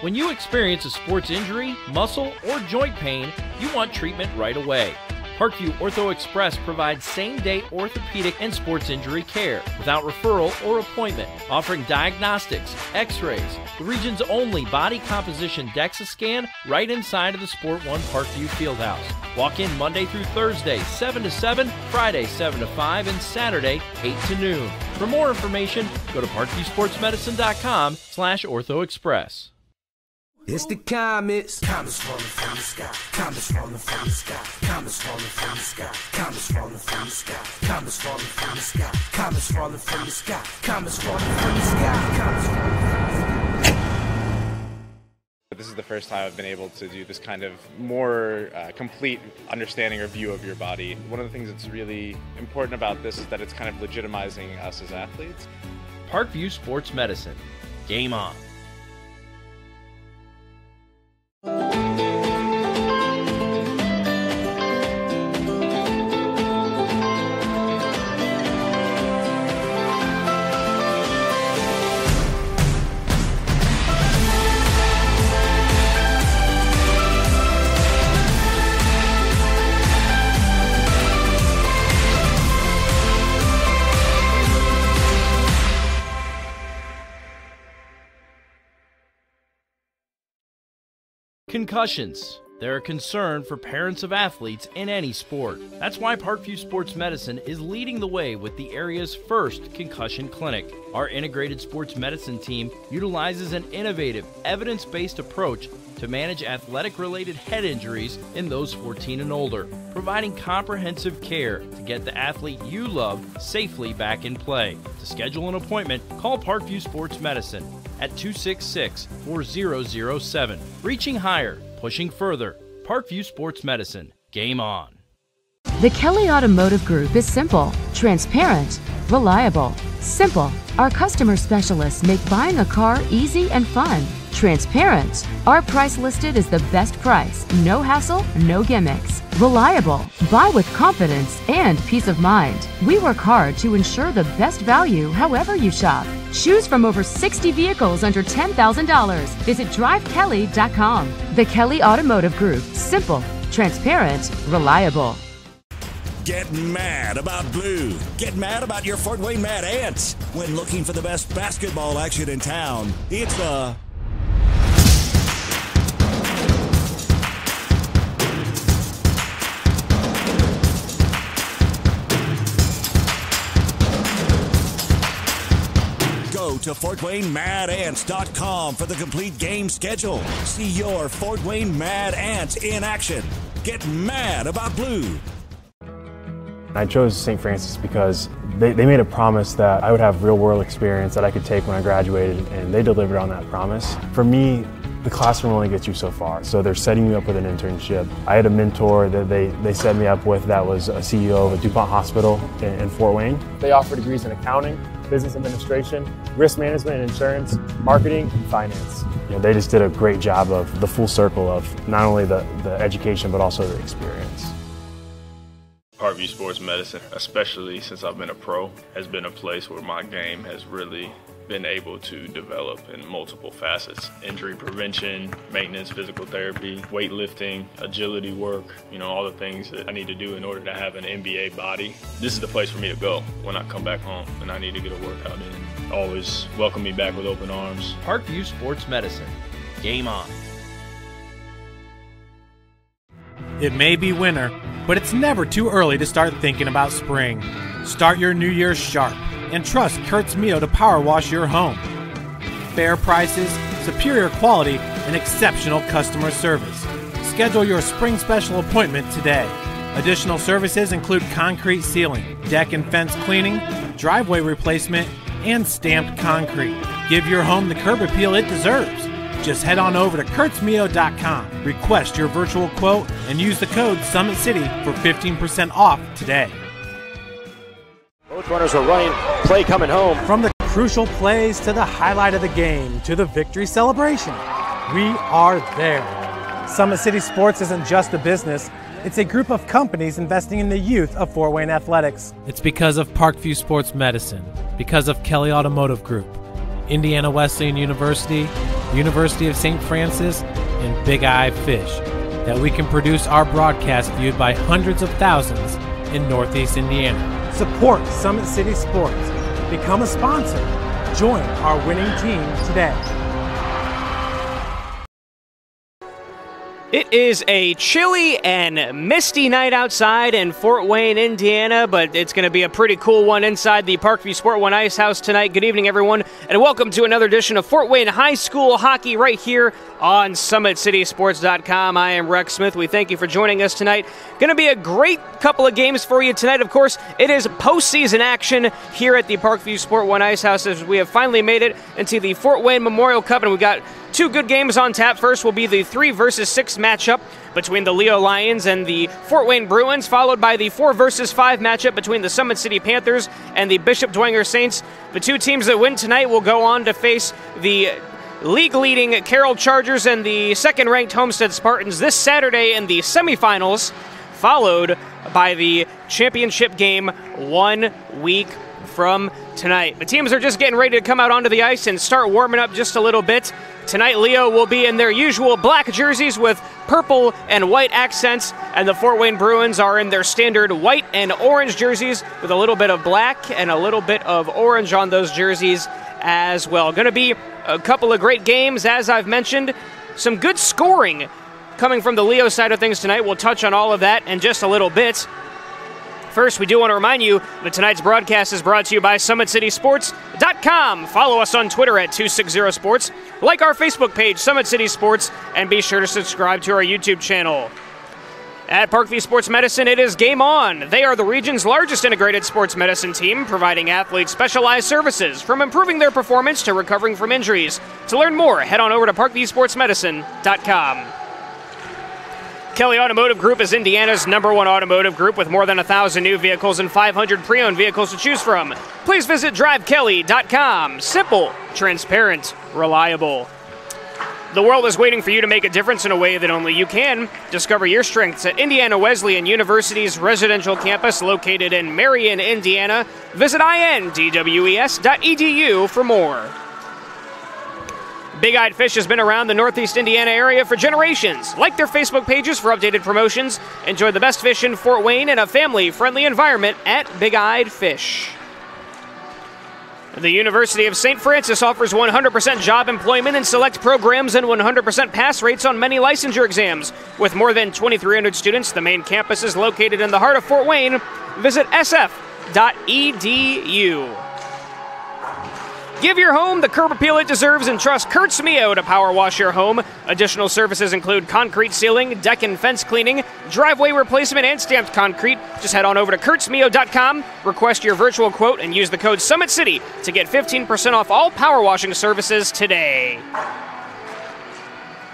When you experience a sports injury, muscle, or joint pain, you want treatment right away. Parkview Ortho Express provides same-day orthopedic and sports injury care without referral or appointment, offering diagnostics, x-rays, the region's only body composition DEXA scan right inside of the Sport One Parkview Fieldhouse. Walk in Monday through Thursday, 7 to 7, Friday, 7 to 5, and Saturday, 8 to noon. For more information, go to parkviewsportsmedicine.com/orthoexpress. It's the comets. Comets falling from the sky. Comets falling from the sky. Comets falling from the sky. Comets falling from the sky. Comets falling from the sky. Comets falling from the sky. Comets falling from the sky. Comets falling from the sky. This is the first time I've been able to do this kind of more complete understanding or view of your body. One of the things that's really important about this is that it's kind of legitimizing us as athletes. Parkview Sports Medicine. Game on. Concussions. They're a concern for parents of athletes in any sport. That's why Parkview Sports Medicine is leading the way with the area's first concussion clinic. Our integrated sports medicine team utilizes an innovative, evidence-based approach to manage athletic-related head injuries in those 14 and older, providing comprehensive care to get the athlete you love safely back in play. To schedule an appointment, call Parkview Sports Medicine at 266-4007. Reaching higher, pushing further. Parkview Sports Medicine. Game on. The Kelly Automotive Group is simple, transparent, reliable. Simple. Our customer specialists make buying a car easy and fun. Transparent. Our price listed is the best price. No hassle, no gimmicks. Reliable. Buy with confidence and peace of mind. We work hard to ensure the best value however you shop. Choose from over 60 vehicles under $10,000. Visit drivekelly.com. The Kelly Automotive Group. Simple, transparent, reliable. Get mad about blue. Get mad about your Fort Wayne Mad Ants. When looking for the best basketball action in town, it's the Go to FortWayneMadAnts.com for the complete game schedule. See your Fort Wayne Mad Ants in action. Get mad about blue. I chose St. Francis because they made a promise that I would have real-world experience that I could take when I graduated, and they delivered on that promise. For me, the classroom only gets you so far, so they're setting you up with an internship. I had a mentor that they set me up with that was a CEO of a DuPont hospital in Fort Wayne. They offer degrees in accounting, business administration, risk management and insurance, marketing, and finance. You know, they just did a great job of the full circle of not only the education but also the experience. Parkview Sports Medicine, especially since I've been a pro, has been a place where my game has really been able to develop in multiple facets. Injury prevention, maintenance, physical therapy, weightlifting, agility work, you know, all the things that I need to do in order to have an NBA body. This is the place for me to go when I come back home and I need to get a workout in. Always welcome me back with open arms. Parkview Sports Medicine. Game on. It may be winter, but it's never too early to start thinking about spring. Start your new year sharp and trust Kurt's Mio to power wash your home. Fair prices, superior quality, and exceptional customer service. Schedule your spring special appointment today. Additional services include concrete sealing, deck and fence cleaning, driveway replacement, and stamped concrete. Give your home the curb appeal it deserves. Just head on over to kurtzmio.com, request your virtual quote, and use the code SummitCity for 15% off today. Both runners are running, play coming home. From the crucial plays to the highlight of the game to the victory celebration, we are there. Summit City Sports isn't just a business, it's a group of companies investing in the youth of Fort Wayne athletics. It's because of Parkview Sports Medicine, because of Kelly Automotive Group, Indiana Wesleyan University, University of St. Francis, and Big Eye Fish, that we can produce our broadcast viewed by hundreds of thousands in Northeast Indiana. Support Summit City Sports. Become a sponsor. Join our winning team today. It is a chilly and misty night outside in Fort Wayne, Indiana, but it's going to be a pretty cool one inside the Parkview Sport One Ice House tonight. Good evening, everyone, and welcome to another edition of Fort Wayne High School Hockey right here on SummitCitySports.com. I am Rex Smith. We thank you for joining us tonight. Going to be a great couple of games for you tonight. Of course, it is postseason action here at the Parkview Sport One Ice House as we have finally made it into the Fort Wayne Memorial Cup, and we've got two good games on tap. First will be the 3 versus 6 matchup between the Leo Lions and the Fort Wayne Bruins, followed by the 4 versus 5 matchup between the Summit City Panthers and the Bishop Dwenger Saints. The two teams that win tonight will go on to face the league-leading Carroll Chargers and the second-ranked Homestead Spartans this Saturday in the semifinals, followed by the championship game 1 week from tonight. The teams are just getting ready to come out onto the ice and start warming up just a little bit. Tonight, Leo will be in their usual black jerseys with purple and white accents, and the Fort Wayne Bruins are in their standard white and orange jerseys with a little bit of black and a little bit of orange on those jerseys as well. Going to be a couple of great games, as I've mentioned. Some good scoring coming from the Leo side of things tonight. We'll touch on all of that in just a little bit. First, we do want to remind you that tonight's broadcast is brought to you by SummitCitySports.com. Follow us on Twitter at 260sports, like our Facebook page, Summit City Sports, and be sure to subscribe to our YouTube channel. At Parkview Sports Medicine, it is game on. They are the region's largest integrated sports medicine team, providing athletes specialized services, from improving their performance to recovering from injuries. To learn more, head on over to ParkviewSportsMedicine.com. Kelly Automotive Group is Indiana's #1 automotive group with more than 1,000 new vehicles and 500 pre-owned vehicles to choose from. Please visit DriveKelly.com. Simple, transparent, reliable. The world is waiting for you to make a difference in a way that only you can. Discover your strengths at Indiana Wesleyan University's residential campus located in Marion, Indiana. Visit indwes.edu for more. Big Eyed Fish has been around the Northeast Indiana area for generations. Like their Facebook pages for updated promotions. Enjoy the best fish in Fort Wayne in a family-friendly environment at Big Eyed Fish. The University of St. Francis offers 100% job employment in select programs and 100% pass rates on many licensure exams. With more than 2,300 students, the main campus is located in the heart of Fort Wayne. Visit sf.edu. Give your home the curb appeal it deserves and trust Kurtz Mio to power wash your home. Additional services include concrete sealing, deck and fence cleaning, driveway replacement, and stamped concrete. Just head on over to KurtzMio.com, request your virtual quote, and use the code SummitCity to get 15% off all power washing services today.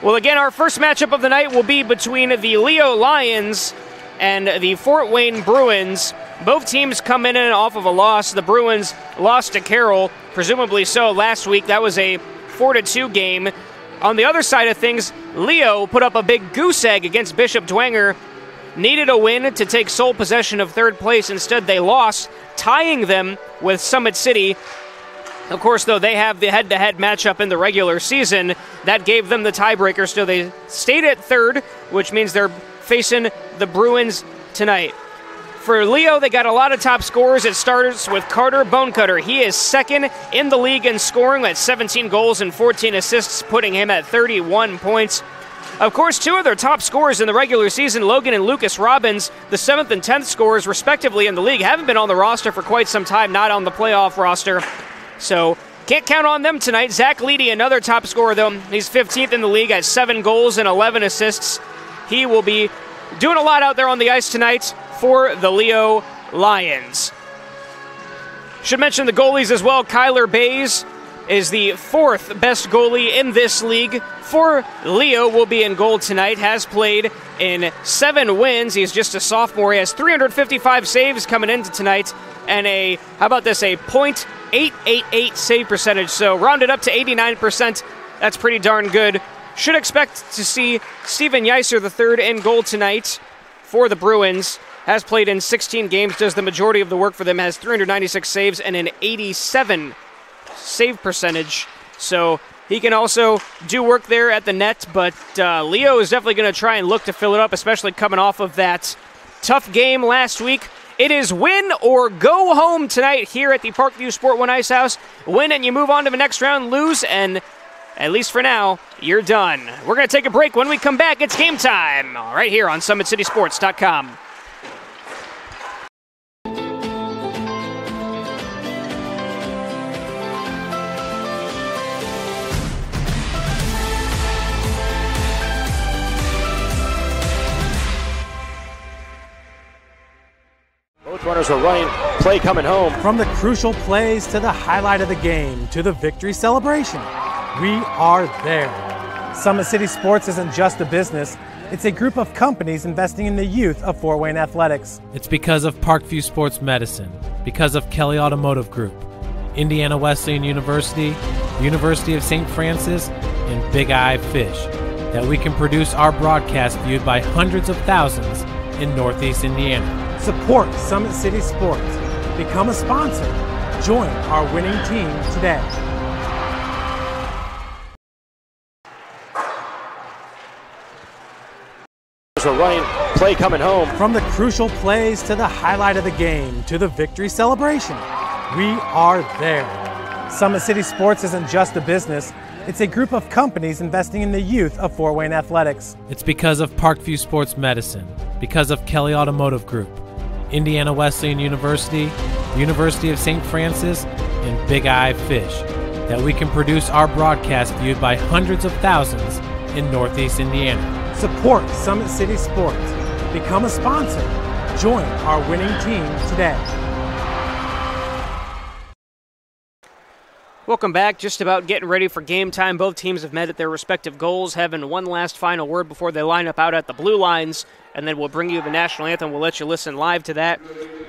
Well, again, our first matchup of the night will be between the Leo Lions and the Fort Wayne Bruins. Both teams come in and off of a loss. The Bruins lost to Carroll, presumably so, last week. That was a 4-2 game. On the other side of things, Leo put up a big goose egg against Bishop Dwenger. Needed a win to take sole possession of third place. Instead, they lost, tying them with Summit City. Of course, though, they have the head-to-head matchup in the regular season. That gave them the tiebreaker, so they stayed at third, which means they're facing the Bruins tonight. For Leo, they got a lot of top scorers. It starts with Carter Bonecutter. He is second in the league in scoring at 17 goals and 14 assists, putting him at 31 points. Of course, two of their top scorers in the regular season, Logan and Lucas Robbins, the 7th and 10th scorers respectively in the league, haven't been on the roster for quite some time, not on the playoff roster. So can't count on them tonight. Zach Leedy, another top scorer, though. He's 15th in the league at 7 goals and 11 assists. He will be doing a lot out there on the ice tonight for the Leo Lions. Should mention the goalies as well. Kyler Bays is the 4th best goalie in this league. For Leo, will be in goal tonight. Has played in 7 wins. He's just a sophomore. He has 355 saves coming into tonight. And a .888 save percentage. So rounded up to 89%. That's pretty darn good. Should expect to see Steven Yeiser III in goal tonight for the Bruins. Has played in 16 games, does the majority of the work for them, has 396 saves and an 87 save percentage. So He can also do work there at the net, but Leo is definitely going to try and look to fill it up, especially coming off of that tough game last week. It is win or go home tonight here at the Parkview Sport One Ice House. Win and you move on to the next round, lose, and at least for now, you're done. We're going to take a break. When we come back, it's game time right here on SummitCitySports.com. Both runners are running, play coming home. From the crucial plays to the highlight of the game to the victory celebration, we are there. Summit City Sports isn't just a business, it's a group of companies investing in the youth of Fort Wayne athletics. It's because of Parkview Sports Medicine, because of Kelly Automotive Group, Indiana Wesleyan University, University of St. Francis, and Big Eye Fish, that we can produce our broadcast viewed by hundreds of thousands in Northeast Indiana. Support Summit City Sports. Become a sponsor. Join our winning team today. Are running, play coming home. From the crucial plays to the highlight of the game to the victory celebration, we are there. Summit City Sports isn't just a business, it's a group of companies investing in the youth of Fort Wayne athletics. It's because of Parkview Sports Medicine, because of Kelly Automotive Group, Indiana Wesleyan University, University of St. Francis, and Big Eye Fish, that we can produce our broadcast viewed by hundreds of thousands in Northeast Indiana. Support Summit City Sports. Become a sponsor. Join our winning team today. Welcome back. Just about getting ready for game time. Both teams have met at their respective goals, having one last final word before they line up out at the blue lines, and then we'll bring you the national anthem. We'll let you listen live to that.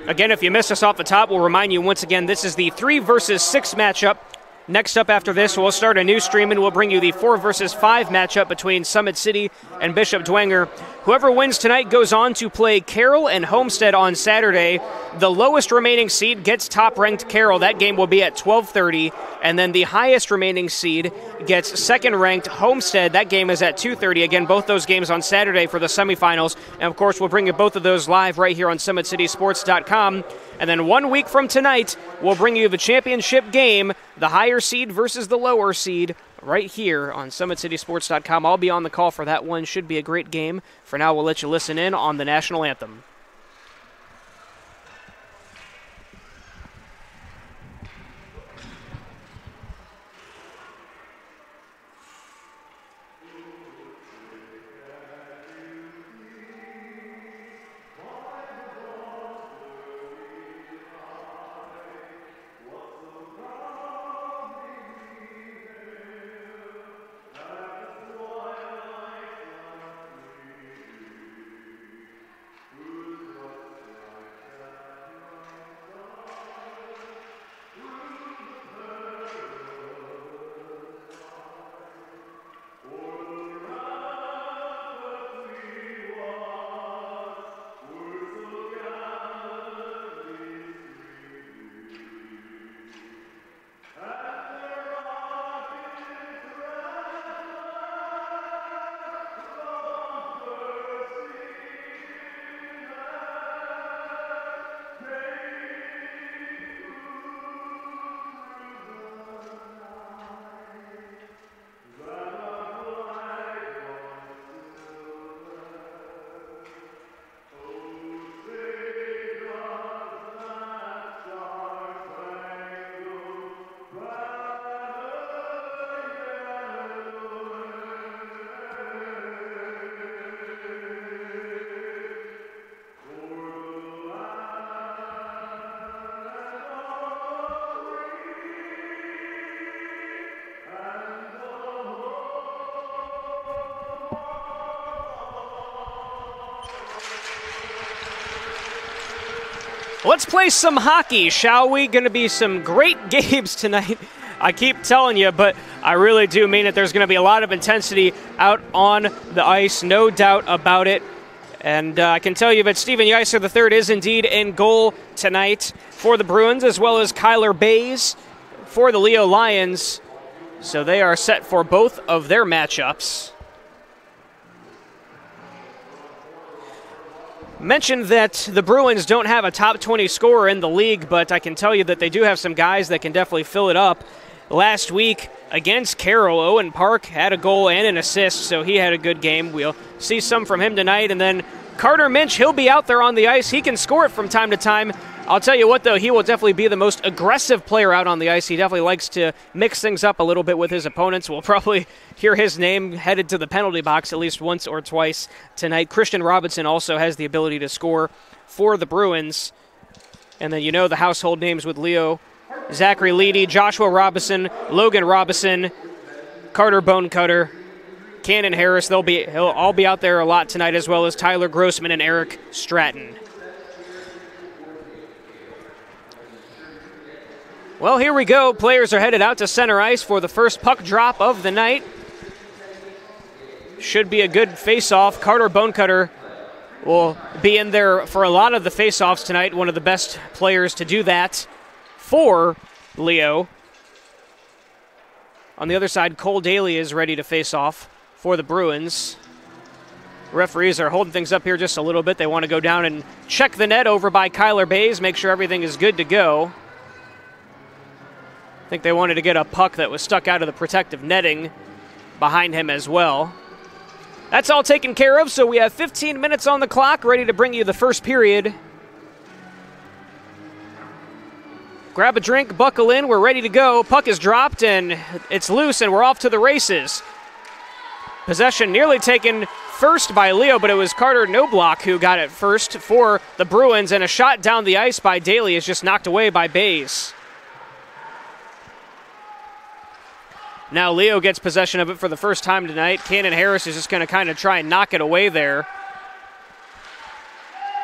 Again, if you missed us off the top, we'll remind you once again, this is the 3 versus 6 matchup. Next up after this, we'll start a new stream and we'll bring you the 4 versus 5 matchup between Summit City and Bishop Dwenger. Whoever wins tonight goes on to play Carroll and Homestead on Saturday. The lowest remaining seed gets top-ranked Carroll. That game will be at 12:30. And then the highest remaining seed gets second-ranked Homestead. That game is at 2:30. Again, both those games on Saturday for the semifinals. And, of course, we'll bring you both of those live right here on SummitCitySports.com. And then 1 week from tonight, we'll bring you the championship game, the higher seed versus the lower seed, right here on SummitCitySports.com. I'll be on the call for that one. Should be a great game. For now, we'll let you listen in on the national anthem. Let's play some hockey, shall we? Going to be some great games tonight. I keep telling you, but I really do mean it. There's going to be a lot of intensity out on the ice, no doubt about it. And I can tell you that Stephen Yeiser III is indeed in goal tonight for the Bruins, as well as Kyler Bays for the Leo Lions. So they are set for both of their matchups. Mentioned that the Bruins don't have a top 20 scorer in the league, but I can tell you that they do have some guys that can definitely fill it up. Last week against Carroll, Owen Park had a goal and an assist, so he had a good game. We'll see some from him tonight. And then Carter Minch, he'll be out there on the ice. He can score it from time to time. I'll tell you what, though, he will definitely be the most aggressive player out on the ice. He definitely likes to mix things up a little bit with his opponents. We'll probably hear his name headed to the penalty box at least once or twice tonight. Christian Robinson also has the ability to score for the Bruins. And then you know the household names with Leo: Zachary Leedy, Joshua Robinson, Logan Robinson, Carter Bonecutter, Cannon Harris. He'll all be out there a lot tonight, as well as Tyler Grossman and Eric Stratton. Well, here we go. Players are headed out to center ice for the first puck drop of the night. Should be a good face-off. Carter Bonecutter will be in there for a lot of the face-offs tonight. One of the best players to do that for Leo. On the other side, Cole Daly is ready to face off for the Bruins. Referees are holding things up here just a little bit. They want to go down and check the net over by Kyler Bays, make sure everything is good to go. I think they wanted to get a puck that was stuck out of the protective netting behind him as well. That's all taken care of, so we have 15 minutes on the clock, ready to bring you the first period. Grab a drink, buckle in, we're ready to go. Puck is dropped and it's loose and we're off to the races. Possession nearly taken first by Leo, but it was Carter Knobloch who got it first for the Bruins, and a shot down the ice by Daly is just knocked away by Bays. Now Leo gets possession of it for the first time tonight. Cannon Harris is just going to kind of try and knock it away there.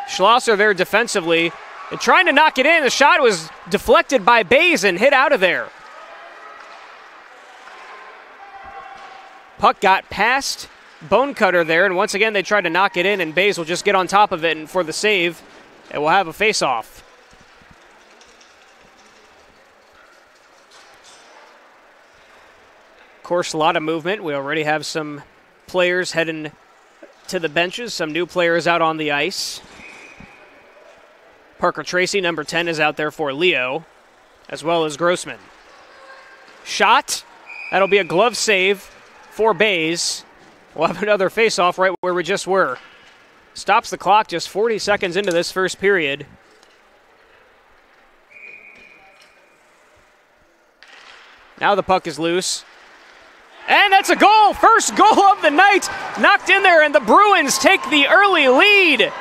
Schlosser there defensively and trying to knock it in. The shot was deflected by Bays and hit out of there. Puck got past Bonecutter there, and once again they tried to knock it in, and Bays will just get on top of it and for the save, and we'll have a face-off. Of course, a lot of movement. We already have some players heading to the benches, some new players out on the ice. Parker Tracy, number 10, is out there for Leo, as well as Grossman. Shot. That'll be a glove save for Bays. We'll have another face-off right where we just were. Stops the clock just 40 seconds into this first period. Now the puck is loose. And that's a goal! First goal of the night! Knocked in there, and the Bruins take the early lead.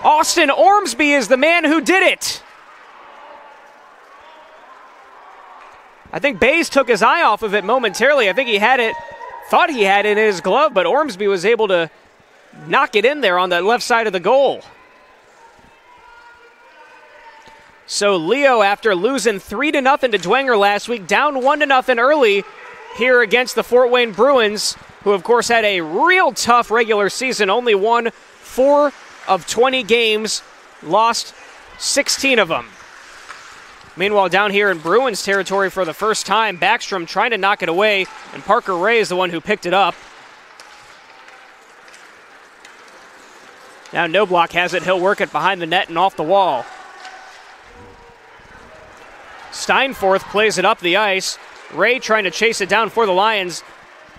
Austin Ormsby is the man who did it. I think Bays took his eye off of it momentarily. I think he had it, thought he had it in his glove, but Ormsby was able to knock it in there on the left side of the goal. So Leo, after losing 3-0 to Dwenger last week, down 1-0 early here against the Fort Wayne Bruins, who of course had a real tough regular season, only won 4 of 20 games, lost 16 of them. Meanwhile, down here in Bruins territory for the first time, Backstrom trying to knock it away, and Parker Ray is the one who picked it up. Now Knobloch has it. He'll work it behind the net and off the wall. Steinforth plays it up the ice. Ray trying to chase it down for the Lions.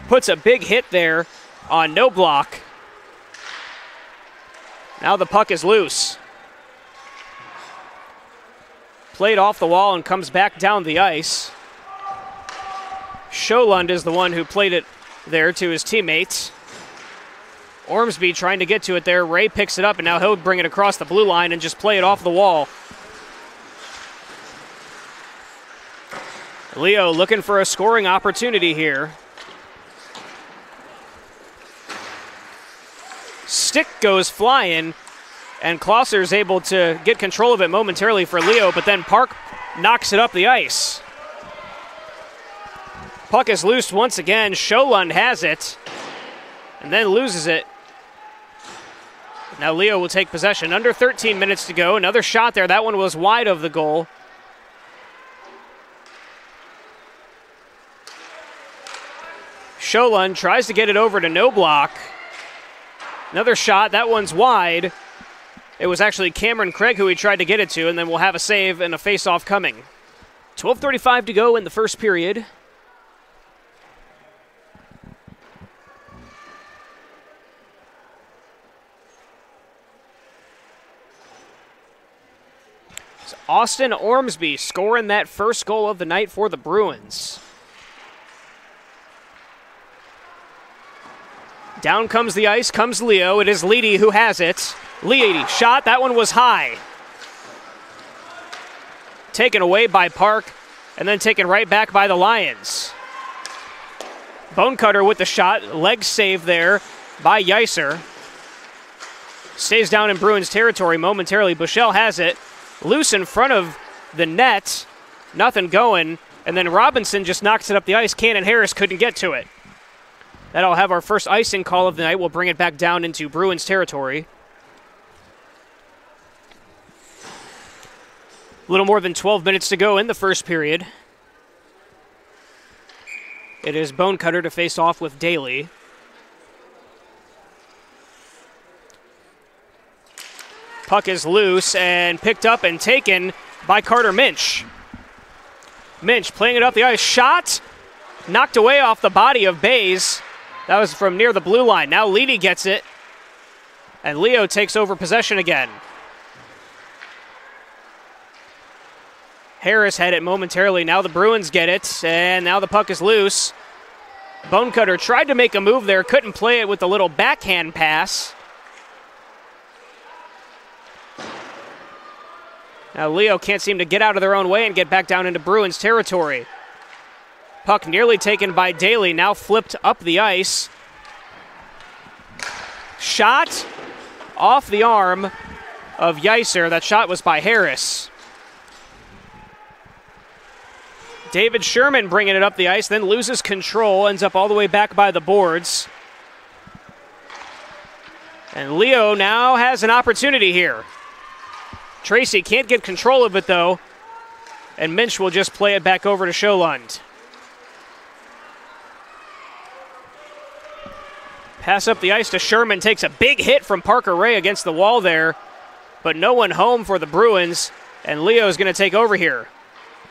Puts a big hit there on Knobloch. Now the puck is loose. Played off the wall and comes back down the ice. Scholund is the one who played it there to his teammates. Ormsby trying to get to it there. Ray picks it up, and now he'll bring it across the blue line and just play it off the wall. Leo looking for a scoring opportunity here. Stick goes flying, and Klosser's able to get control of it momentarily for Leo, but then Park knocks it up the ice. Puck is loose once again. Scholund has it, and then loses it. Now Leo will take possession. Under 13 minutes to go. Another shot there. That one was wide of the goal. Sholund tries to get it over to No Block. Another shot. That one's wide. It was actually Cameron Craig who he tried to get it to, and then we'll have a save and a face-off coming. 12:35 to go in the first period. So Austin Ormsby scoring that first goal of the night for the Bruins. Down comes the ice, comes Leo. It is Leedy who has it. Leedy, shot. That one was high. Taken away by Park, and then taken right back by the Lions. Bonecutter with the shot. Leg save there by Yeiser. Stays down in Bruins territory momentarily. Bushell has it. Loose in front of the net. Nothing going. And then Robinson just knocks it up the ice. Cannon Harris couldn't get to it. That'll have our first icing call of the night. We'll bring it back down into Bruins territory. A little more than 12 minutes to go in the first period. It is Bonecutter to face off with Daly. Puck is loose and picked up and taken by Carter Minch. Minch playing it up the ice. Shot! Knocked away off the body of Bays. That was from near the blue line. Now Leedy gets it. And Leo takes over possession again. Harris had it momentarily. Now the Bruins get it. And now the puck is loose. Bonecutter tried to make a move there. Couldn't play it with the little backhand pass. Now Leo can't seem to get out of their own way and get back down into Bruins territory. Puck nearly taken by Daly, now flipped up the ice. Shot off the arm of Yeiser. That shot was by Harris. David Sherman bringing it up the ice, then loses control, ends up all the way back by the boards. And Leo now has an opportunity here. Tracy can't get control of it, though, and Minch will just play it back over to Sholund. Pass up the ice to Sherman, takes a big hit from Parker Ray against the wall there, but no one home for the Bruins, and Leo's going to take over here.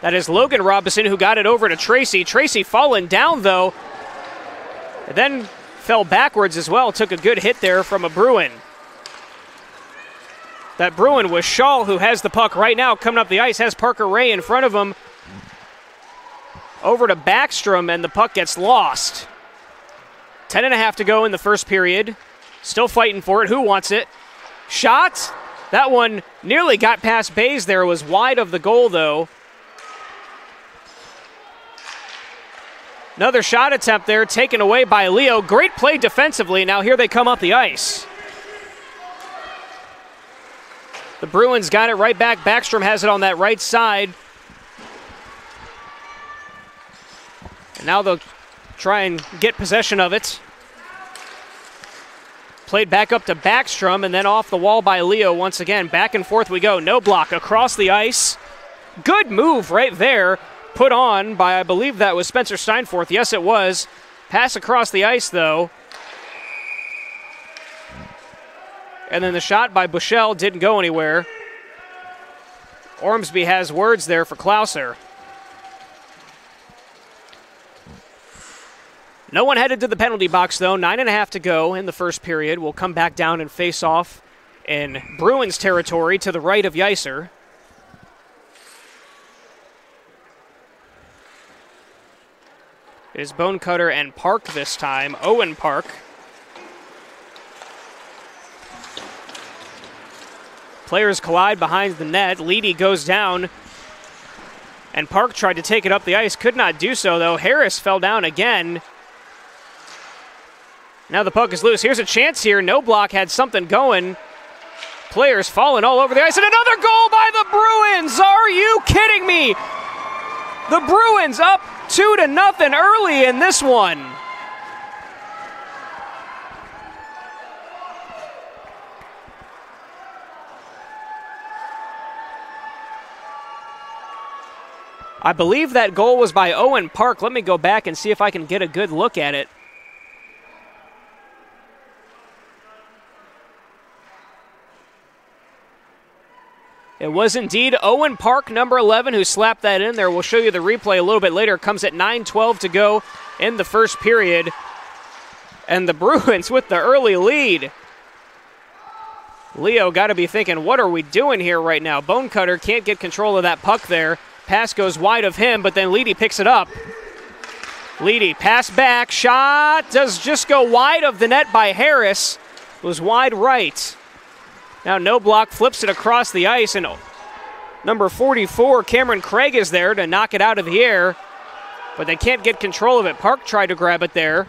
That is Logan Robinson who got it over to Tracy. Tracy falling down, though, and then fell backwards as well. Took a good hit there from a Bruin. That Bruin was Shaw, who has the puck right now coming up the ice, has Parker Ray in front of him. Over to Backstrom, and the puck gets lost. 10:30 to go in the first period. Still fighting for it. Who wants it? Shot. That one nearly got past Bays there. It was wide of the goal, though. Another shot attempt there, taken away by Leo. Great play defensively. Now here they come up the ice. The Bruins got it right back. Backstrom has it on that right side. And now they'll try and get possession of it. Played back up to Backstrom and then off the wall by Leo once again. Back and forth we go. No block across the ice. Good move right there. Put on by, I believe that was Spencer Steinforth. Yes, it was. Pass across the ice, though. And then the shot by Bushell didn't go anywhere. Ormsby has words there for Klauser. No one headed to the penalty box, though. 9:30 to go in the first period. We'll come back down and face off in Bruins territory to the right of Yeiser. It is Bonecutter and Park this time. Owen Park. Players collide behind the net. Leedy goes down. And Park tried to take it up the ice. Could not do so, though. Harris fell down again. Now the puck is loose. Here's a chance here. No block had something going. Players falling all over the ice. And another goal by the Bruins. Are you kidding me? The Bruins up 2-0 early in this one. I believe that goal was by Owen Park. Let me go back and see if I can get a good look at it. It was indeed Owen Park, number 11, who slapped that in there. We'll show you the replay a little bit later. It comes at 9:12 to go in the first period. And the Bruins with the early lead. Leo got to be thinking, what are we doing here right now? Bonecutter can't get control of that puck there. Pass goes wide of him, but then Leedy picks it up. Leedy, pass back, shot does just go wide of the net by Harris. It was wide right. Now Noblock flips it across the ice, and number 44, Cameron Craig, is there to knock it out of the air, but they can't get control of it. Park tried to grab it there,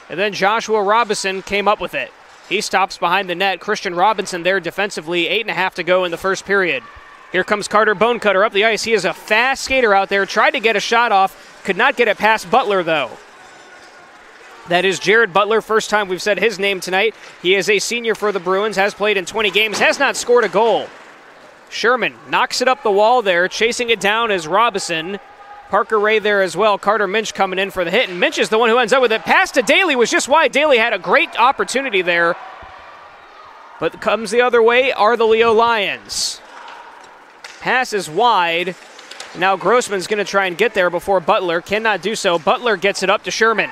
and then Joshua Robinson came up with it. He stops behind the net. Christian Robinson there defensively, 8.5 to go in the first period. Here comes Carter Bonecutter up the ice. He is a fast skater out there, tried to get a shot off, could not get it past Butler though. That is Jared Butler, first time we've said his name tonight. He is a senior for the Bruins, has played in 20 games, has not scored a goal. Sherman knocks it up the wall there, chasing it down is Robinson. Parker Ray there as well. Carter Minch coming in for the hit, and Minch is the one who ends up with it. Pass to Daly was just wide. Daly had a great opportunity there, but comes the other way are the Leo Lions. Pass is wide. Now Grossman's going to try and get there before Butler. Cannot do so. Butler gets it up to Sherman.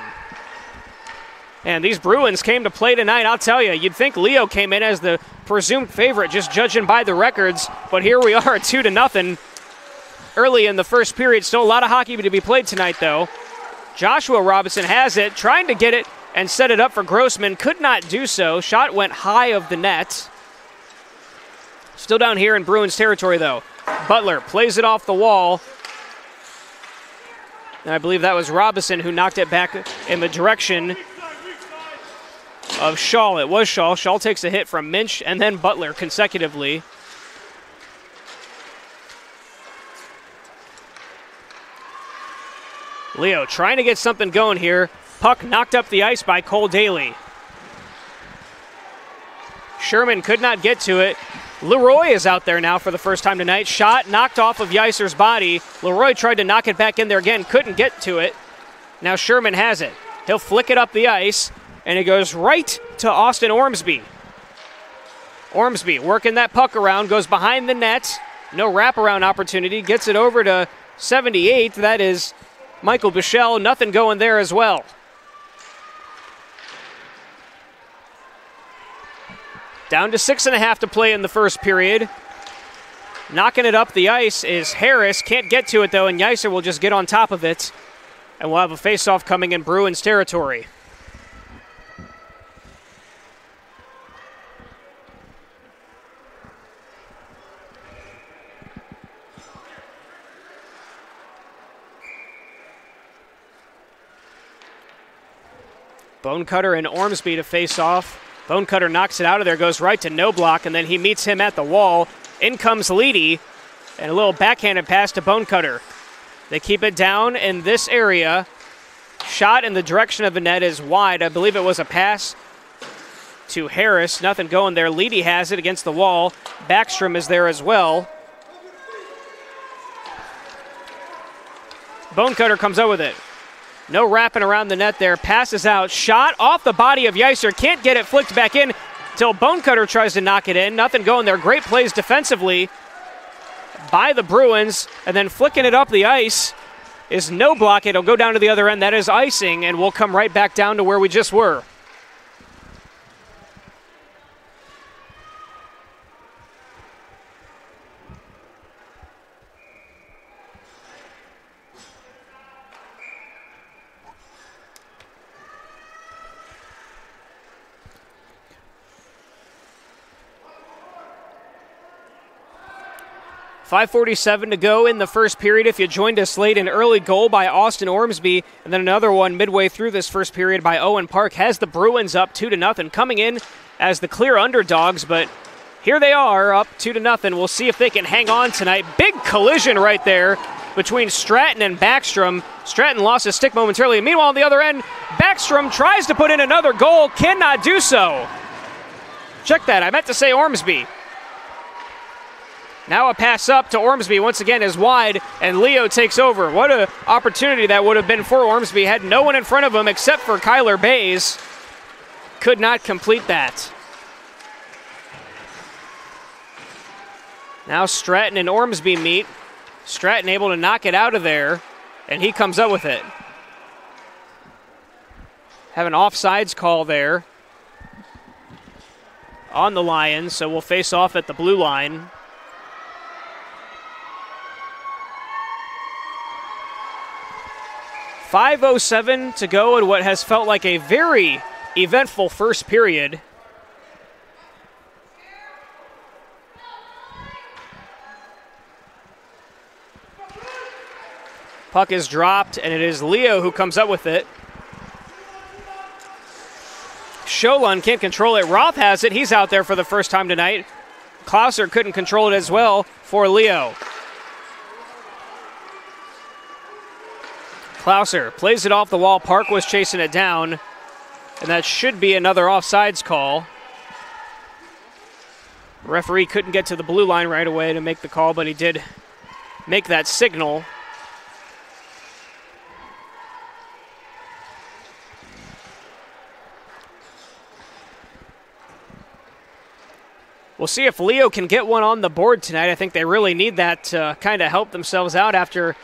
And these Bruins came to play tonight. I'll tell you, you'd think Leo came in as the presumed favorite, just judging by the records. But here we are, 2-0. Early in the first period. Still a lot of hockey to be played tonight, though. Joshua Robinson has it, trying to get it and set it up for Grossman. Could not do so. Shot went high of the net. Still down here in Bruins territory, though. Butler plays it off the wall. And I believe that was Robinson who knocked it back in the direction of Shaw. It was Shaw. Shaw takes a hit from Minch and then Butler consecutively. Leo trying to get something going here. Puck knocked up the ice by Cole Daly. Sherman could not get to it. Leroy is out there now for the first time tonight. Shot knocked off of Yeiser's body. Leroy tried to knock it back in there again. Couldn't get to it. Now Sherman has it. He'll flick it up the ice, and it goes right to Austin Ormsby. Ormsby working that puck around, goes behind the net. No wraparound opportunity. Gets it over to 78. That is Michael Bichelle. Nothing going there as well. Down to 6.5 to play in the first period. Knocking it up the ice is Harris. Can't get to it, though, and Yeiser will just get on top of it. And we'll have a face-off coming in Bruins territory. Bonecutter and Ormsby to face off. Bonecutter knocks it out of there, goes right to Noblock, and then he meets him at the wall. In comes Leedy, and a little backhanded pass to Bonecutter. They keep it down in this area. Shot in the direction of the net is wide. I believe it was a pass to Harris. Nothing going there. Leedy has it against the wall. Backstrom is there as well. Bonecutter comes up with it. No wrapping around the net there. Passes out. Shot off the body of Yeiser. Can't get it flicked back in until Bonecutter tries to knock it in. Nothing going there. Great plays defensively by the Bruins. And then flicking it up the ice is Noblock. It'll go down to the other end. That is icing, and we'll come right back down to where we just were. .5:47 to go in the first period. If you joined us late, an early goal by Austin Ormsby, and then another one midway through this first period by Owen Park has the Bruins up 2-0, coming in as the clear underdogs, but here they are up 2-0. We'll see if they can hang on tonight. Big collision right there between Stratton and Backstrom. Stratton lost his stick momentarily. Meanwhile, on the other end, Backstrom tries to put in another goal, cannot do so. Check that, I meant to say Ormsby. Now a pass up to Ormsby once again is wide, and Leo takes over. What an opportunity that would have been for Ormsby. Had no one in front of him except for Kyler Bays. Could not complete that. Now Stratton and Ormsby meet. Stratton able to knock it out of there, and he comes up with it. Have an offsides call there on the Lions, so we'll face off at the blue line. .5:07 to go in what has felt like a very eventful first period. Puck is dropped, and it is Leo who comes up with it. Scholund can't control it. Roth has it. He's out there for the first time tonight. Klauser couldn't control it as well for Leo. Klauser plays it off the wall. Park was chasing it down, and that should be another offsides call. Referee couldn't get to the blue line right away to make the call, but he did make that signal. We'll see if Leo can get one on the board tonight. I think they really need that to kind of help themselves out after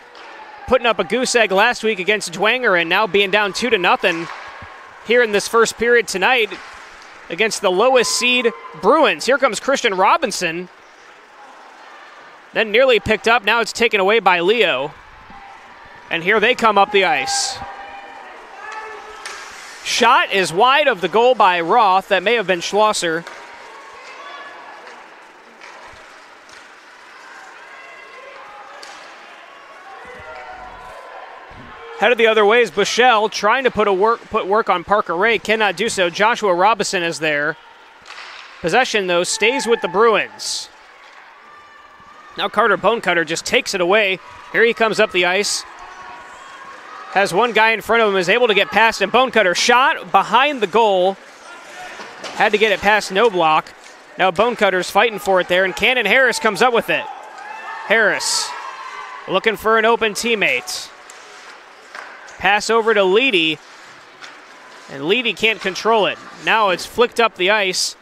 putting up a goose egg last week against Dwanger and now being down 2-0 here in this first period tonight against the lowest seed Bruins. Here comes Christian Robinson. Then nearly picked up. Now it's taken away by Leo. And here they come up the ice. Shot is wide of the goal by Roth. That may have been Schlosser. Headed the other way is Bushell trying to put work on Parker Ray. Cannot do so. Joshua Robinson is there. Possession, though, stays with the Bruins. Now Carter Bonecutter just takes it away. Here he comes up the ice. Has one guy in front of him, is able to get past him. Bonecutter shot behind the goal. Had to get it past no block. Now Bonecutter's fighting for it there, and Cannon Harris comes up with it. Harris looking for an open teammate. Pass over to Leedy, and Leedy can't control it. Now it's flicked up the ice,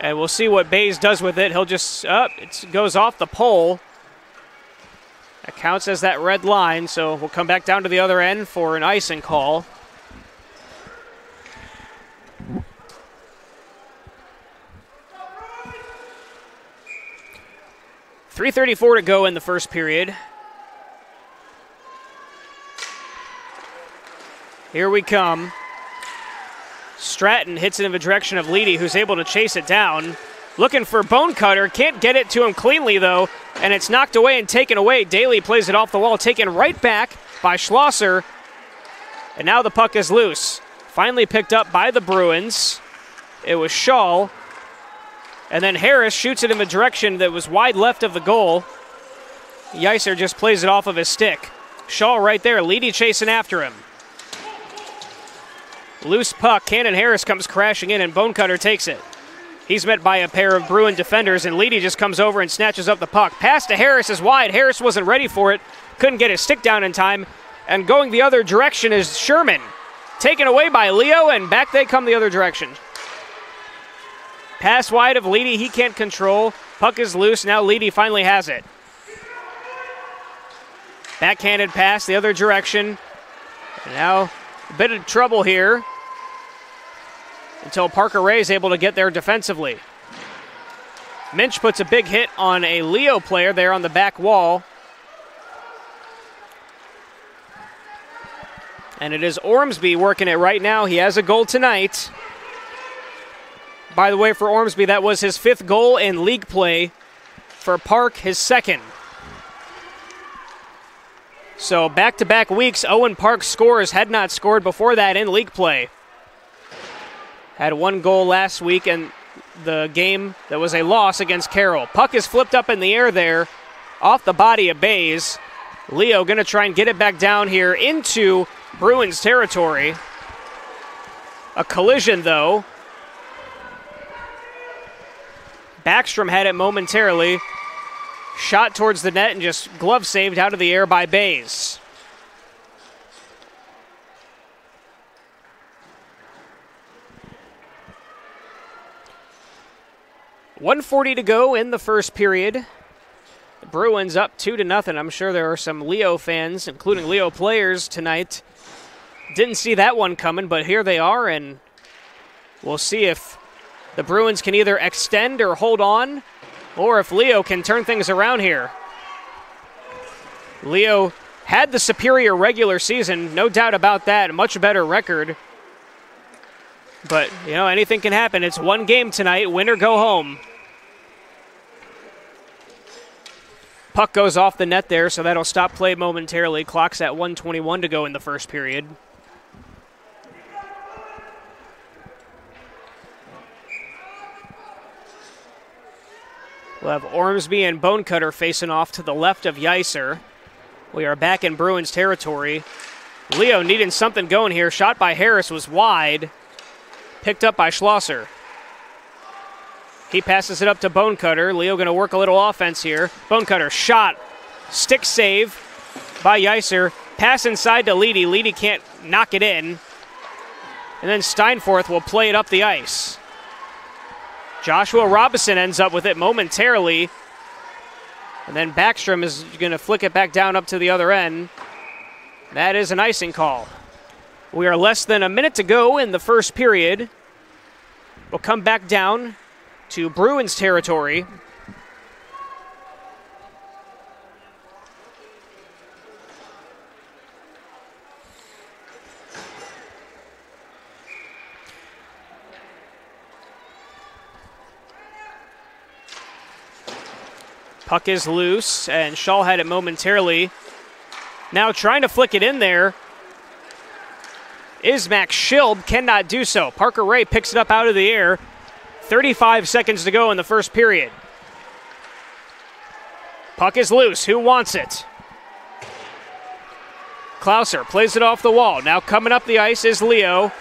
and we'll see what Bays does with it. He'll just, it goes off the pole. That counts as that red line, so we'll come back down to the other end for an icing call. .334 to go in the first period. Here we come. Stratton hits it in the direction of Leedy, who's able to chase it down. Looking for Bonecutter. Can't get it to him cleanly, though, and it's knocked away and taken away. Daly plays it off the wall, taken right back by Schlosser. And now the puck is loose. Finally picked up by the Bruins. It was Shaw. And then Harris shoots it in the direction that was wide left of the goal. Yeiser just plays it off of his stick. Shaw right there. Leedy chasing after him. Loose puck. Cannon Harris comes crashing in, and Bonecutter takes it. He's met by a pair of Bruin defenders, and Leedy just comes over and snatches up the puck. Pass to Harris is wide. Harris wasn't ready for it. Couldn't get his stick down in time. And going the other direction is Sherman. Taken away by Leo, and back they come the other direction. Pass wide of Leedy. He can't control. Puck is loose. Now Leedy finally has it. Backhanded pass the other direction. And now a bit of trouble here until Parker Ray is able to get there defensively. Minch puts a big hit on a Leo player there on the back wall. And it is Ormsby working it right now. He has a goal tonight. By the way, for Ormsby, that was his 5th goal in league play. For Park, his 2nd. So back-to-back weeks, Owen Park scores. Had not scored before that in league play. Had 1 goal last week in the game that was a loss against Carroll. Puck is flipped up in the air there off the body of Bays. Leo going to try and get it back down here into Bruins territory. A collision, though. Backstrom had it momentarily. Shot towards the net and just glove saved out of the air by Bays. 1:40 to go in the first period. The Bruins up 2-0. I'm sure there are some Leo fans, including Leo players tonight. Didn't see that one coming, but here they are, and we'll see if the Bruins can either extend or hold on, or if Leo can turn things around here. Leo had the superior regular season, no doubt about that, a much better record. But, you know, anything can happen. It's one game tonight, win or go home. Puck goes off the net there, so that'll stop play momentarily. Clock's at 1:21 to go in the first period. We'll have Ormsby and Bonecutter facing off to the left of Yeiser. We are back in Bruins territory. Leo needing something going here. Shot by Harris was wide. Picked up by Schlosser. He passes it up to Bonecutter. Leo going to work a little offense here. Bonecutter shot. Stick save by Yeiser. Pass inside to Leedy. Leedy can't knock it in. And then Steinforth will play it up the ice. Joshua Robinson ends up with it momentarily. And then Backstrom is going to flick it back down up to the other end. That is an icing call. We are less than a minute to go in the first period. We'll come back down to Bruins territory. Puck is loose, and Shaw had it momentarily. Now trying to flick it in there is Max Schild, cannot do so. Parker Ray picks it up out of the air. 35 seconds to go in the first period. Puck is loose. Who wants it? Klauser plays it off the wall. Now coming up the ice is Leo.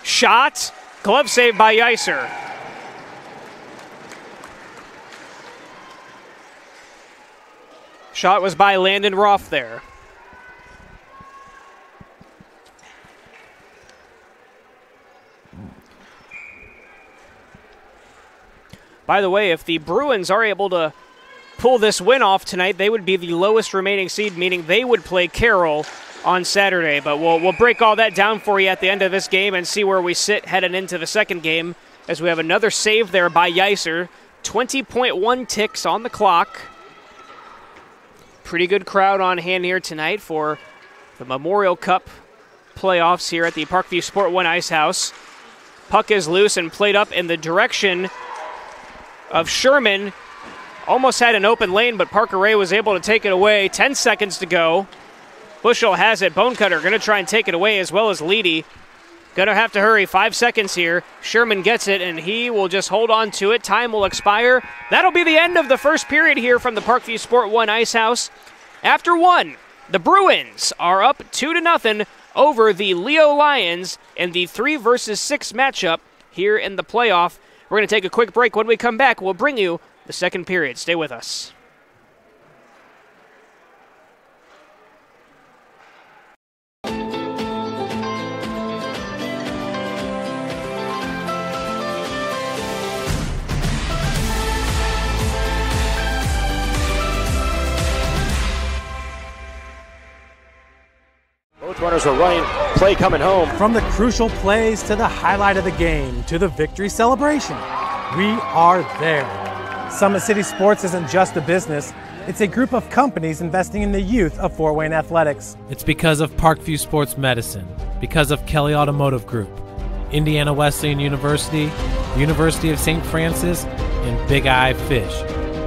Shot. Glove save by Yeiser. Shot was by Landon Roth there. By the way, if the Bruins are able to pull this win off tonight, they would be the lowest remaining seed, meaning they would play Carroll on Saturday. But we'll break all that down for you at the end of this game and see where we sit heading into the second game, as we have another save there by Yeiser. 20.1 ticks on the clock. Pretty good crowd on hand here tonight for the Memorial Cup playoffs here at the Parkview Sport 1 Ice House. Puck is loose and played up in the direction of Sherman. Almost had an open lane, but Parker Ray was able to take it away. 10 seconds to go. Bushel has it. Bonecutter going to try and take it away, as well as Leedy. Going to have to hurry. 5 seconds here. Sherman gets it, and he will just hold on to it. Time will expire. That'll be the end of the first period here from the Parkview Sport 1 Ice House. After one, the Bruins are up 2-0 over the Leo Lions in the 3-versus-6 matchup here in the playoff. We're going to take a quick break. When we come back, we'll bring you the second period. Stay with us. Both runners are running, play coming home. From the crucial plays to the highlight of the game to the victory celebration, we are there. Summit City Sports isn't just a business, it's a group of companies investing in the youth of Fort Wayne athletics. It's because of Parkview Sports Medicine, because of Kelly Automotive Group, Indiana Wesleyan University, University of St. Francis, and Big Eye Fish,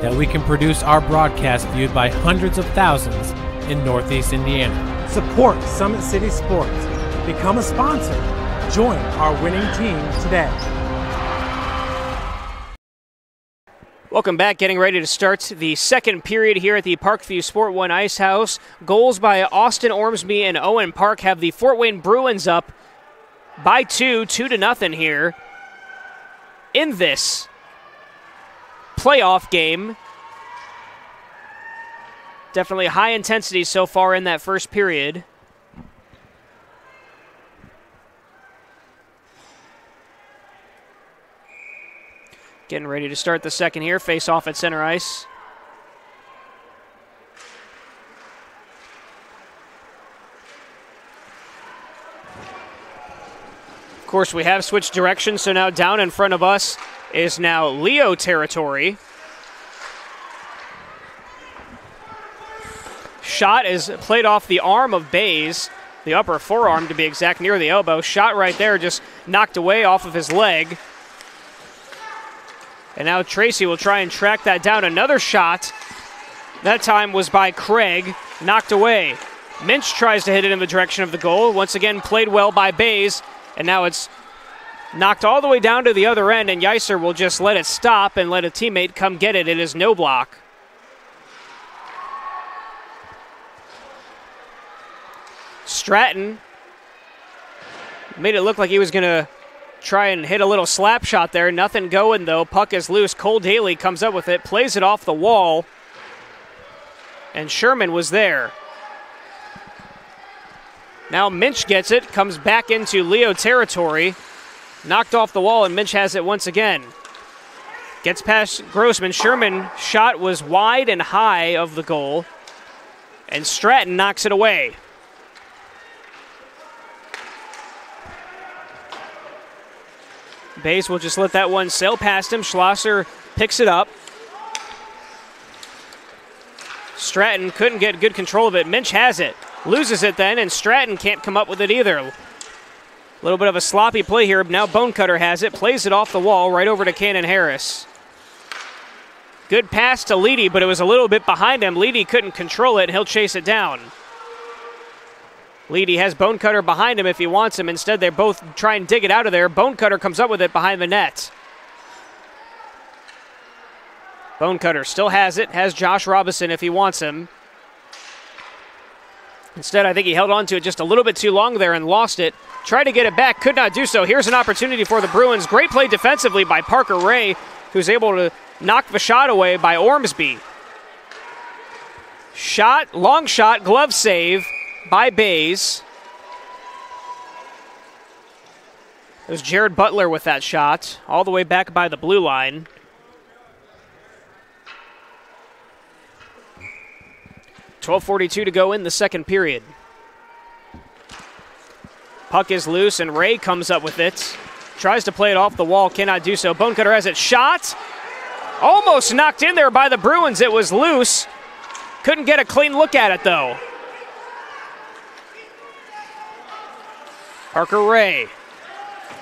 that we can produce our broadcast viewed by hundreds of thousands in Northeast Indiana. Support Summit City Sports. Become a sponsor. Join our winning team today. Welcome back. Getting ready to start the second period here at the Parkview Sport 1 Ice House. Goals by Austin Ormsby and Owen Park have the Fort Wayne Bruins up by 2-0 here in this playoff game. Definitely high intensity so far in that first period. Getting ready to start the second here. Face off at center ice. Of course, we have switched directions, so now down in front of us is now Leo territory. Shot is played off the arm of Bays, the upper forearm to be exact, near the elbow. Shot right there, just knocked away off of his leg. And now Tracy will try and track that down. Another shot. That time was by Craig, knocked away. Minch tries to hit it in the direction of the goal. Once again, played well by Bays. And now it's knocked all the way down to the other end, and Yeiser will just let it stop and let a teammate come get it. It is no block. Stratton made it look like he was going to try and hit a little slap shot there. Nothing going, though. Puck is loose. Cole Daly comes up with it, plays it off the wall, and Sherman was there. Now Minch gets it, comes back into Leo territory. Knocked off the wall, and Minch has it once again. Gets past Grossman. Sherman shot was wide and high of the goal, and Stratton knocks it away. Bays will just let that one sail past him. Schlosser picks it up. Stratton couldn't get good control of it. Minch has it. Loses it then, and Stratton can't come up with it either. A little bit of a sloppy play here. Now Bonecutter has it, plays it off the wall right over to Cannon Harris. Good pass to Leedy, but it was a little bit behind him. Leedy couldn't control it, and he'll chase it down. Leedy has Bonecutter behind him if he wants him. Instead, they both try and dig it out of there. Bonecutter comes up with it behind the net. Bonecutter still has it, has Josh Robinson if he wants him. Instead, I think he held on to it just a little bit too long there and lost it. Tried to get it back, could not do so. Here's an opportunity for the Bruins. Great play defensively by Parker Ray, who's able to knock the shot away by Ormsby. Shot, long shot, glove save by Bays. It was Jared Butler with that shot, all the way back by the blue line. .12:42 to go in the second period. Puck is loose, and Ray comes up with it. Tries to play it off the wall, cannot do so. Bonecutter has it. Shot! Almost knocked in there by the Bruins. It was loose. Couldn't get a clean look at it, though. Parker Ray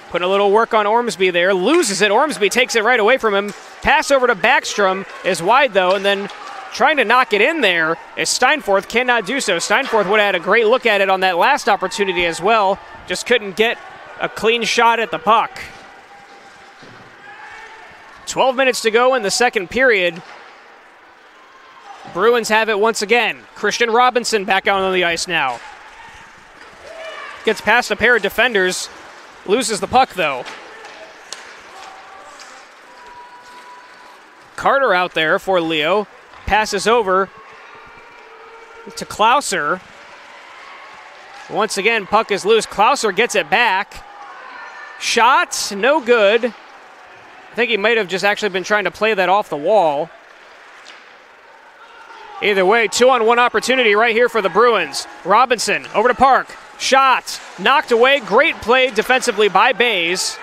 putting a little work on Ormsby there. Loses it. Ormsby takes it right away from him. Pass over to Backstrom is wide, though, and then trying to knock it in there is Steinforth. Cannot do so. Steinforth would have had a great look at it on that last opportunity as well. Just couldn't get a clean shot at the puck. 12 minutes to go in the second period. Bruins have it once again. Christian Robinson back out on the ice now. Gets past a pair of defenders. Loses the puck, though. Carter out there for Leo. Passes over to Klauser. Once again, puck is loose. Klauser gets it back. Shot, no good. I think he might have just actually been trying to play that off the wall. Either way, 2-on-1 opportunity right here for the Bruins. Robinson over to Park. Shot, knocked away. Great play defensively by Bays.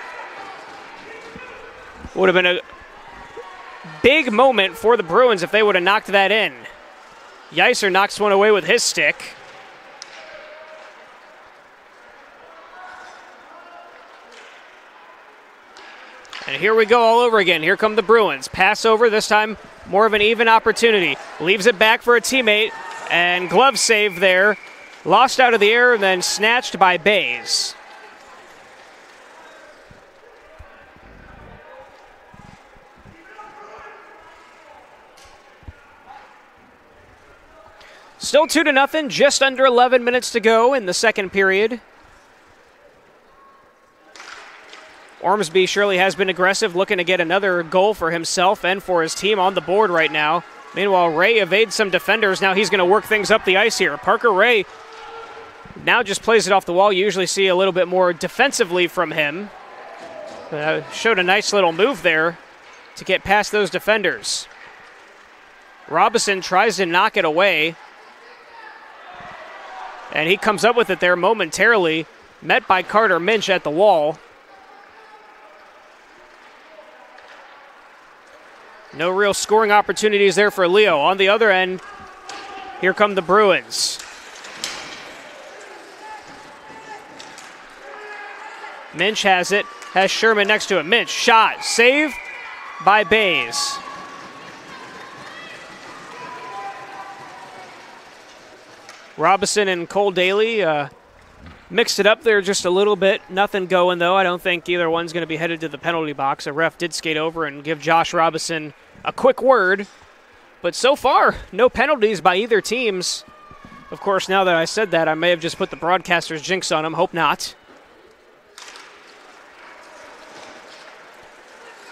Would have been a big moment for the Bruins if they would have knocked that in. Yeiser knocks one away with his stick. And here we go all over again. Here come the Bruins. Pass over, this time more of an even opportunity. Leaves it back for a teammate, and glove save there. Lost out of the air and then snatched by Bays. Still 2-0, just under 11 minutes to go in the second period. Ormsby surely has been aggressive, looking to get another goal for himself and for his team on the board right now. Meanwhile, Ray evades some defenders. Now he's going to work things up the ice here. Parker Ray now just plays it off the wall. You usually see a little bit more defensively from him. Showed a nice little move there to get past those defenders. Robinson tries to knock it away. And he comes up with it there momentarily, met by Carter Minch at the wall. No real scoring opportunities there for Leo. On the other end, here come the Bruins. Minch has it, has Sherman next to him. Minch, shot, save by Bays. Robinson and Cole Daly mixed it up there just a little bit. Nothing going, though. I don't think either one's going to be headed to the penalty box. A ref did skate over and give Josh Robinson a quick word. But so far, no penalties by either teams. Of course, now that I said that, I may have just put the broadcaster's jinx on them. Hope not.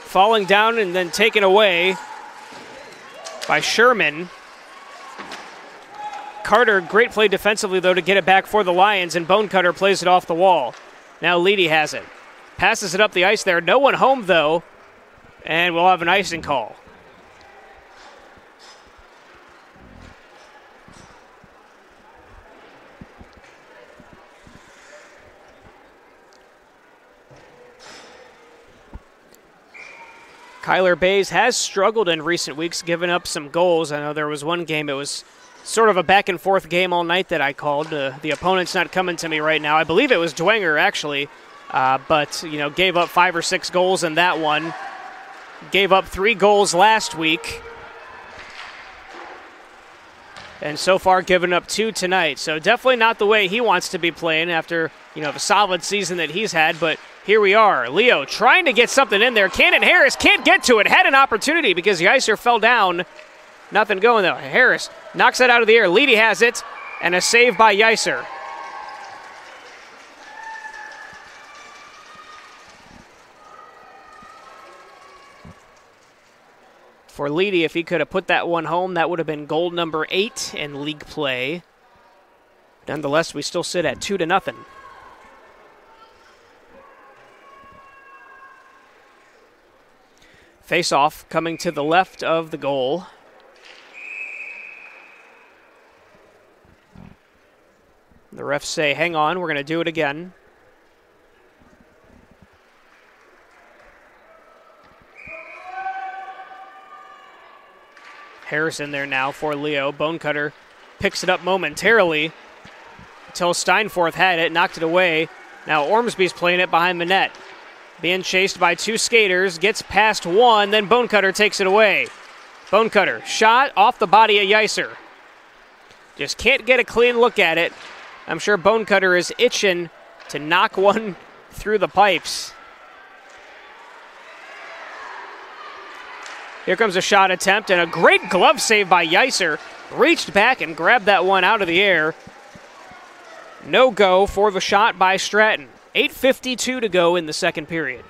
Falling down and then taken away by Sherman. Carter, great play defensively, though, to get it back for the Lions, and Bonecutter plays it off the wall. Now Leedy has it. Passes it up the ice there. No one home, though, and we'll have an icing call. Kyler Bays has struggled in recent weeks, giving up some goals. I know there was one game, it was sort of a back-and-forth game all night that I called. The opponent's not coming to me right now. I believe it was Dwenger, actually, but, gave up 5 or 6 goals in that one. Gave up 3 goals last week. And so far given up 2 tonight. So definitely not the way he wants to be playing after, the solid season that he's had, but here we are. Leo trying to get something in there. Cannon Harris can't get to it. Had an opportunity because the Icer fell down. Nothing going, though. Harris knocks it out of the air. Leedy has it, and a save by Yicer. For Leedy, if he could have put that one home, that would have been goal number 8 in league play. Nonetheless, we still sit at 2-0. Face-off coming to the left of the goal. The refs say, hang on, we're going to do it again. Harrison there now for Leo. Bonecutter picks it up momentarily until Steinforth had it, knocked it away. Now Ormsby's playing it behind the net. Being chased by 2 skaters, gets past one, then Bonecutter takes it away. Bonecutter, shot off the body of Yicer. Just can't get a clean look at it. I'm sure Bonecutter is itching to knock one through the pipes. Here comes a shot attempt, and a great glove save by Yicer. Reached back and grabbed that one out of the air. No go for the shot by Stratton. 8:52 to go in the second period.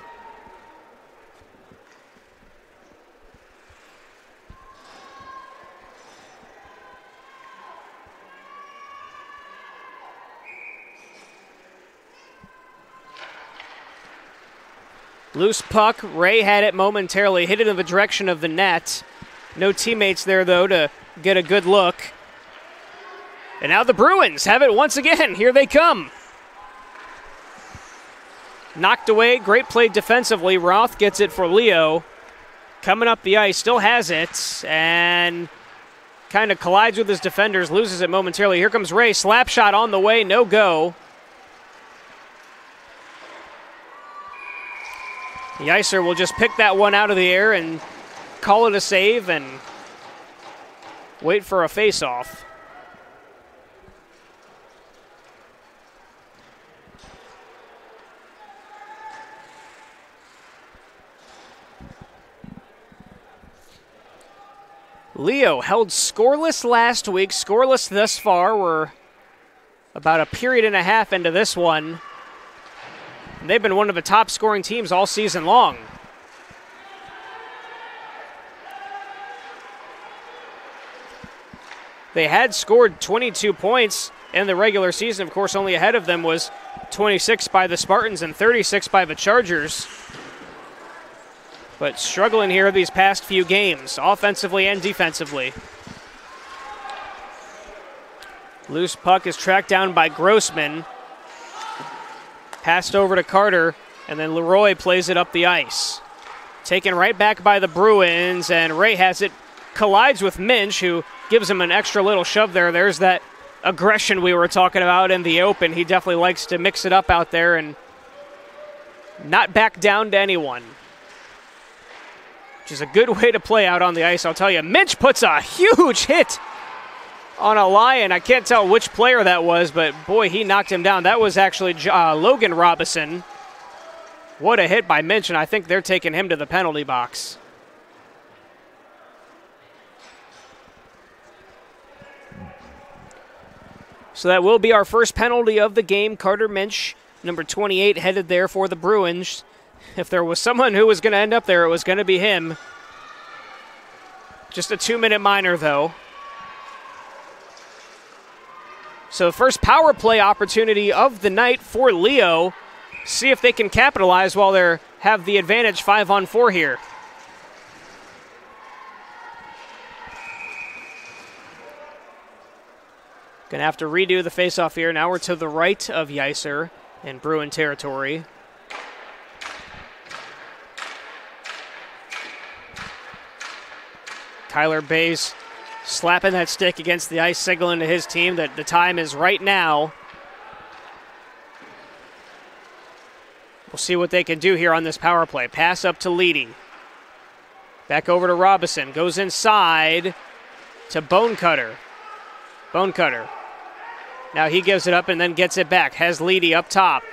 Loose puck. Ray had it momentarily. Hit it in the direction of the net. No teammates there, though, to get a good look. And now the Bruins have it once again. Here they come. Knocked away. Great play defensively. Roth gets it for Leo. Coming up the ice. Still has it. And kind of collides with his defenders. Loses it momentarily. Here comes Ray. Slap shot on the way. No go. The Icer will just pick that one out of the air and call it a save and wait for a face-off. Leo held scoreless last week, scoreless thus far. We're about a period and a half into this one. They've been one of the top scoring teams all season long. They had scored 22 points in the regular season. Of course, only ahead of them was 26 by the Spartans and 36 by the Chargers. but struggling here these past few games, offensively and defensively. Loose puck is tracked down by Grossman. Passed over to Carter, and then Leroy plays it up the ice. Taken right back by the Bruins, and Ray has it, collides with Minch, who gives him an extra little shove there. There's that aggression we were talking about in the open. He definitely likes to mix it up out there and not back down to anyone, which is a good way to play out on the ice, I'll tell you. Minch puts a huge hit on a Lion. I can't tell which player that was, but boy, he knocked him down. That was actually Logan Robison. What a hit by Minch, and I think they're taking him to the penalty box. So that will be our first penalty of the game. Carter Minch, number 28, headed there for the Bruins. If there was someone who was going to end up there, it was going to be him. Just a 2-minute minor, though. So first power play opportunity of the night for Leo. See if they can capitalize while they have the advantage 5-on-4 here. Going to have to redo the faceoff here. Now we're to the right of Yeiser in Bruin territory. Tyler Bays slapping that stick against the ice, signaling to his team that the time is right now. We'll see what they can do here on this power play. Pass up to Leedy. Back over to Robinson. Goes inside to Bonecutter. Bonecutter. Now he gives it up and then gets it back. Has Leedy up top.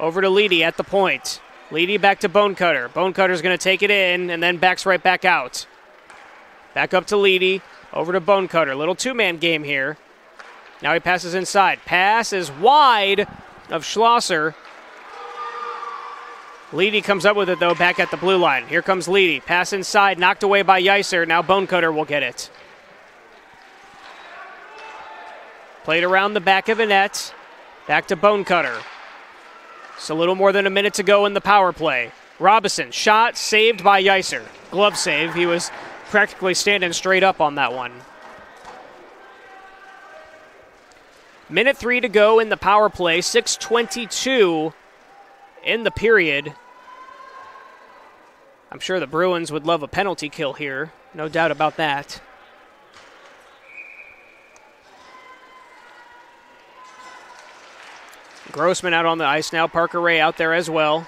Over to Leedy at the point. Leedy back to Bonecutter. Bonecutter's going to take it in and then backs right back out. Back up to Leedy. Over to Bonecutter. Little two-man game here. Now he passes inside. Pass is wide of Schlosser. Leedy comes up with it, though, back at the blue line. Here comes Leedy. Pass inside, knocked away by Yeiser. Now Bonecutter will get it. Played around the back of the net. Back to Bonecutter. It's a little more than a minute to go in the power play. Robinson, shot, saved by Yeiser. Glove save. He was practically standing straight up on that one. Minute 3 to go in the power play. 6:22 in the period. I'm sure the Bruins would love a penalty kill here. No doubt about that. Grossman out on the ice now. Parker Ray out there as well.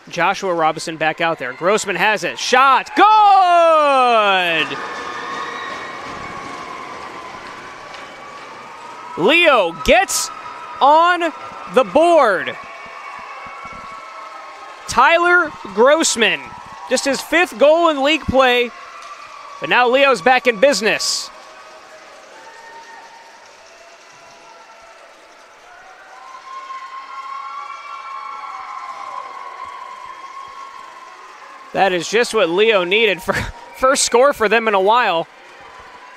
Joshua Robinson back out there. Grossman has it. Shot. Good! Leo gets on the board. Tyler Grossman. Just his 5th goal in league play. But now Leo's back in business. That is just what Leo needed for first score for them in a while.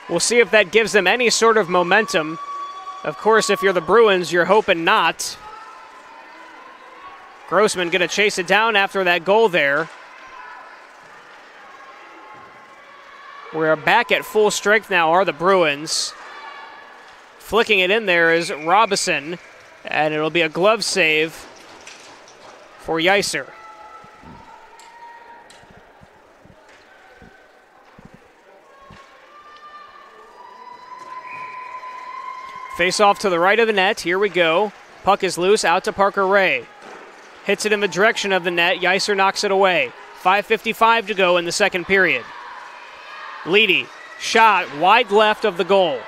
We'll see if that gives them any sort of momentum. Of course, if you're the Bruins, you're hoping not. Grossman going to chase it down after that goal there. We're back at full strength now, are the Bruins. Flicking it in there is Robinson, and it'll be a glove save for Yeiser. Face off to the right of the net. Here we go. Puck is loose out to Parker Ray. Hits it in the direction of the net. Yeiser knocks it away. 5:55 to go in the second period. Leedy, shot wide left of the goal.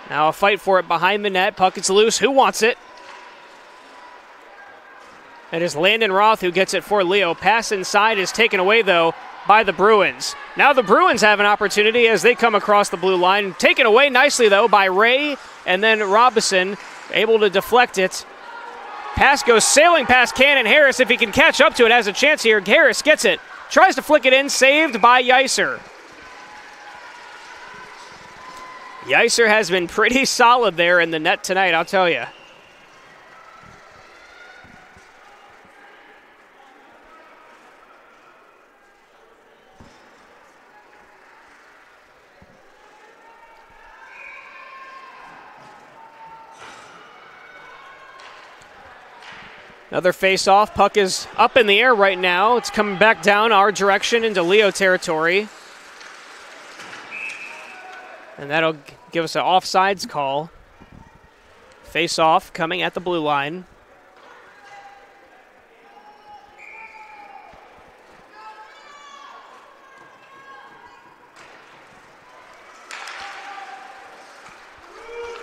Now a fight for it behind the net. Puck is loose. Who wants it? It is Landon Roth who gets it for Leo. Pass inside is taken away, though, by the Bruins. Now the Bruins have an opportunity as they come across the blue line. Taken away nicely, though, by Ray, and then Robinson able to deflect it. Pass goes sailing past Cannon Harris. If he can catch up to it, has a chance here. Harris gets it. Tries to flick it in. Saved by Yeiser. Yeiser has been pretty solid there in the net tonight, I'll tell you. Another face-off. Puck is up in the air right now. It's coming back down our direction into Leo territory. And that'll give us an offsides call. Face-off coming at the blue line.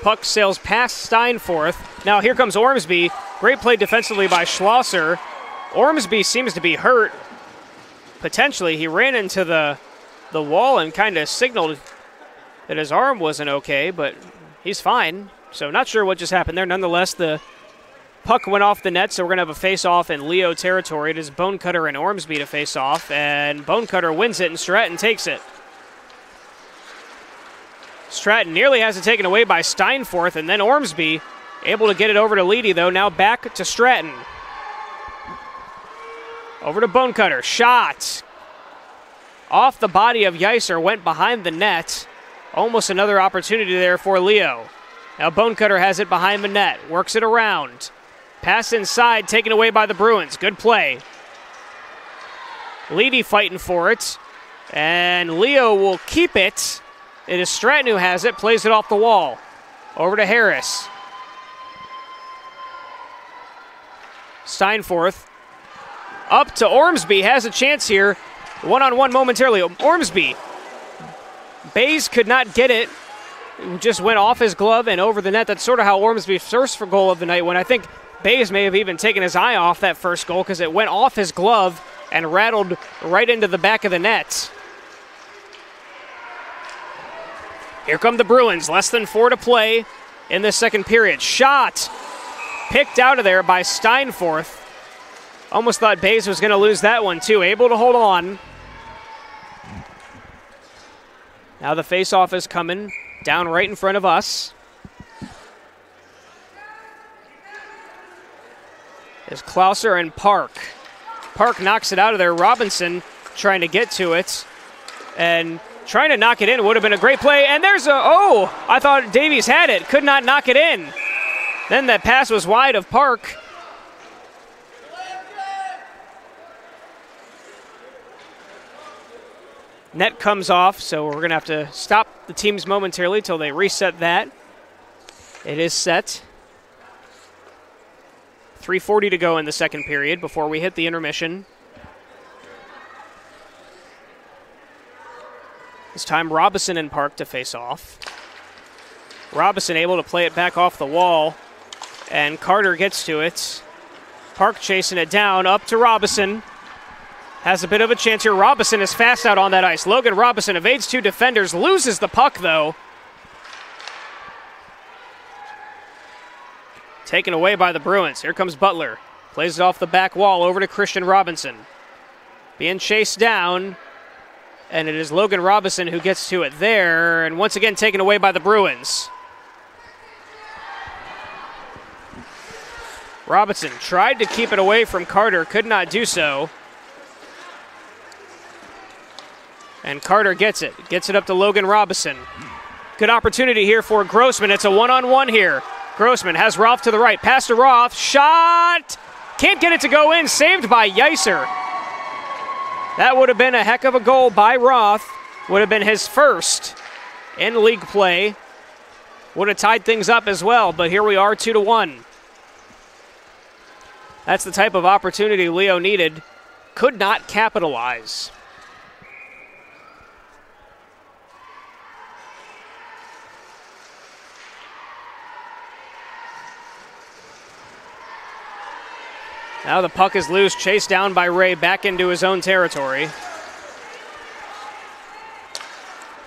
Puck sails past Steinforth. Now here comes Ormsby. Great play defensively by Schlosser. Ormsby seems to be hurt. Potentially, he ran into the wall and kind of signaled that his arm wasn't okay, but he's fine. So not sure what just happened there. Nonetheless, the puck went off the net, so we're going to have a face-off in Leo territory. It is Bonecutter and Ormsby to face off, and Bonecutter wins it, and Stratton takes it. Stratton nearly has it taken away by Steinforth, and then Ormsby able to get it over to Leedy, though. Now back to Stratton. Over to Bonecutter. Shot. Off the body of Yeiser, went behind the net. Almost another opportunity there for Leo. Now Bonecutter has it behind the net. Works it around. Pass inside, taken away by the Bruins. Good play. Leedy fighting for it. And Leo will keep it. It is Stratton who has it, plays it off the wall. Over to Harris. Steinforth. Up to Ormsby, has a chance here. One-on-one momentarily. Ormsby. Bays could not get it. It just went off his glove and over the net. That's sort of how Ormsby's first for goal of the night went. I think Bays may have even taken his eye off that first goal because it went off his glove and rattled right into the back of the net. Here come the Bruins. Less than 4 to play in the second period. Shot. Picked out of there by Steinforth. Almost thought Bays was going to lose that one, too. Able to hold on. Now the face-off is coming down right in front of us. Is Klauser and Park. Park knocks it out of there. Robinson trying to get to it. And trying to knock it in would have been a great play. And there's I thought Davies had it. Could not knock it in. Then that pass was wide of Park. Net comes off, so we're going to have to stop the teams momentarily till they reset that. It is set. 3:40 to go in the second period before we hit the intermission. This time Robinson and Park to face off. Robinson able to play it back off the wall, and Carter gets to it. Park chasing it down, up to Robinson. Has a bit of a chance here. Robinson is fast out on that ice. Logan Robinson evades 2 defenders, loses the puck though. Taken away by the Bruins. Here comes Butler. Plays it off the back wall over to Christian Robinson. Being chased down. And it is Logan Robinson who gets to it there. And once again taken away by the Bruins. Robinson tried to keep it away from Carter. Could not do so. And Carter gets it. Gets it up to Logan Robinson. Good opportunity here for Grossman. It's a one-on-one here. Grossman has Roth to the right. Pass to Roth. Shot! Can't get it to go in. Saved by Yeiser. That would have been a heck of a goal by Roth. Would have been his first in league play. Would have tied things up as well, but here we are 2-1. That's the type of opportunity Leo needed. Could not capitalize. Now the puck is loose, chased down by Ray back into his own territory.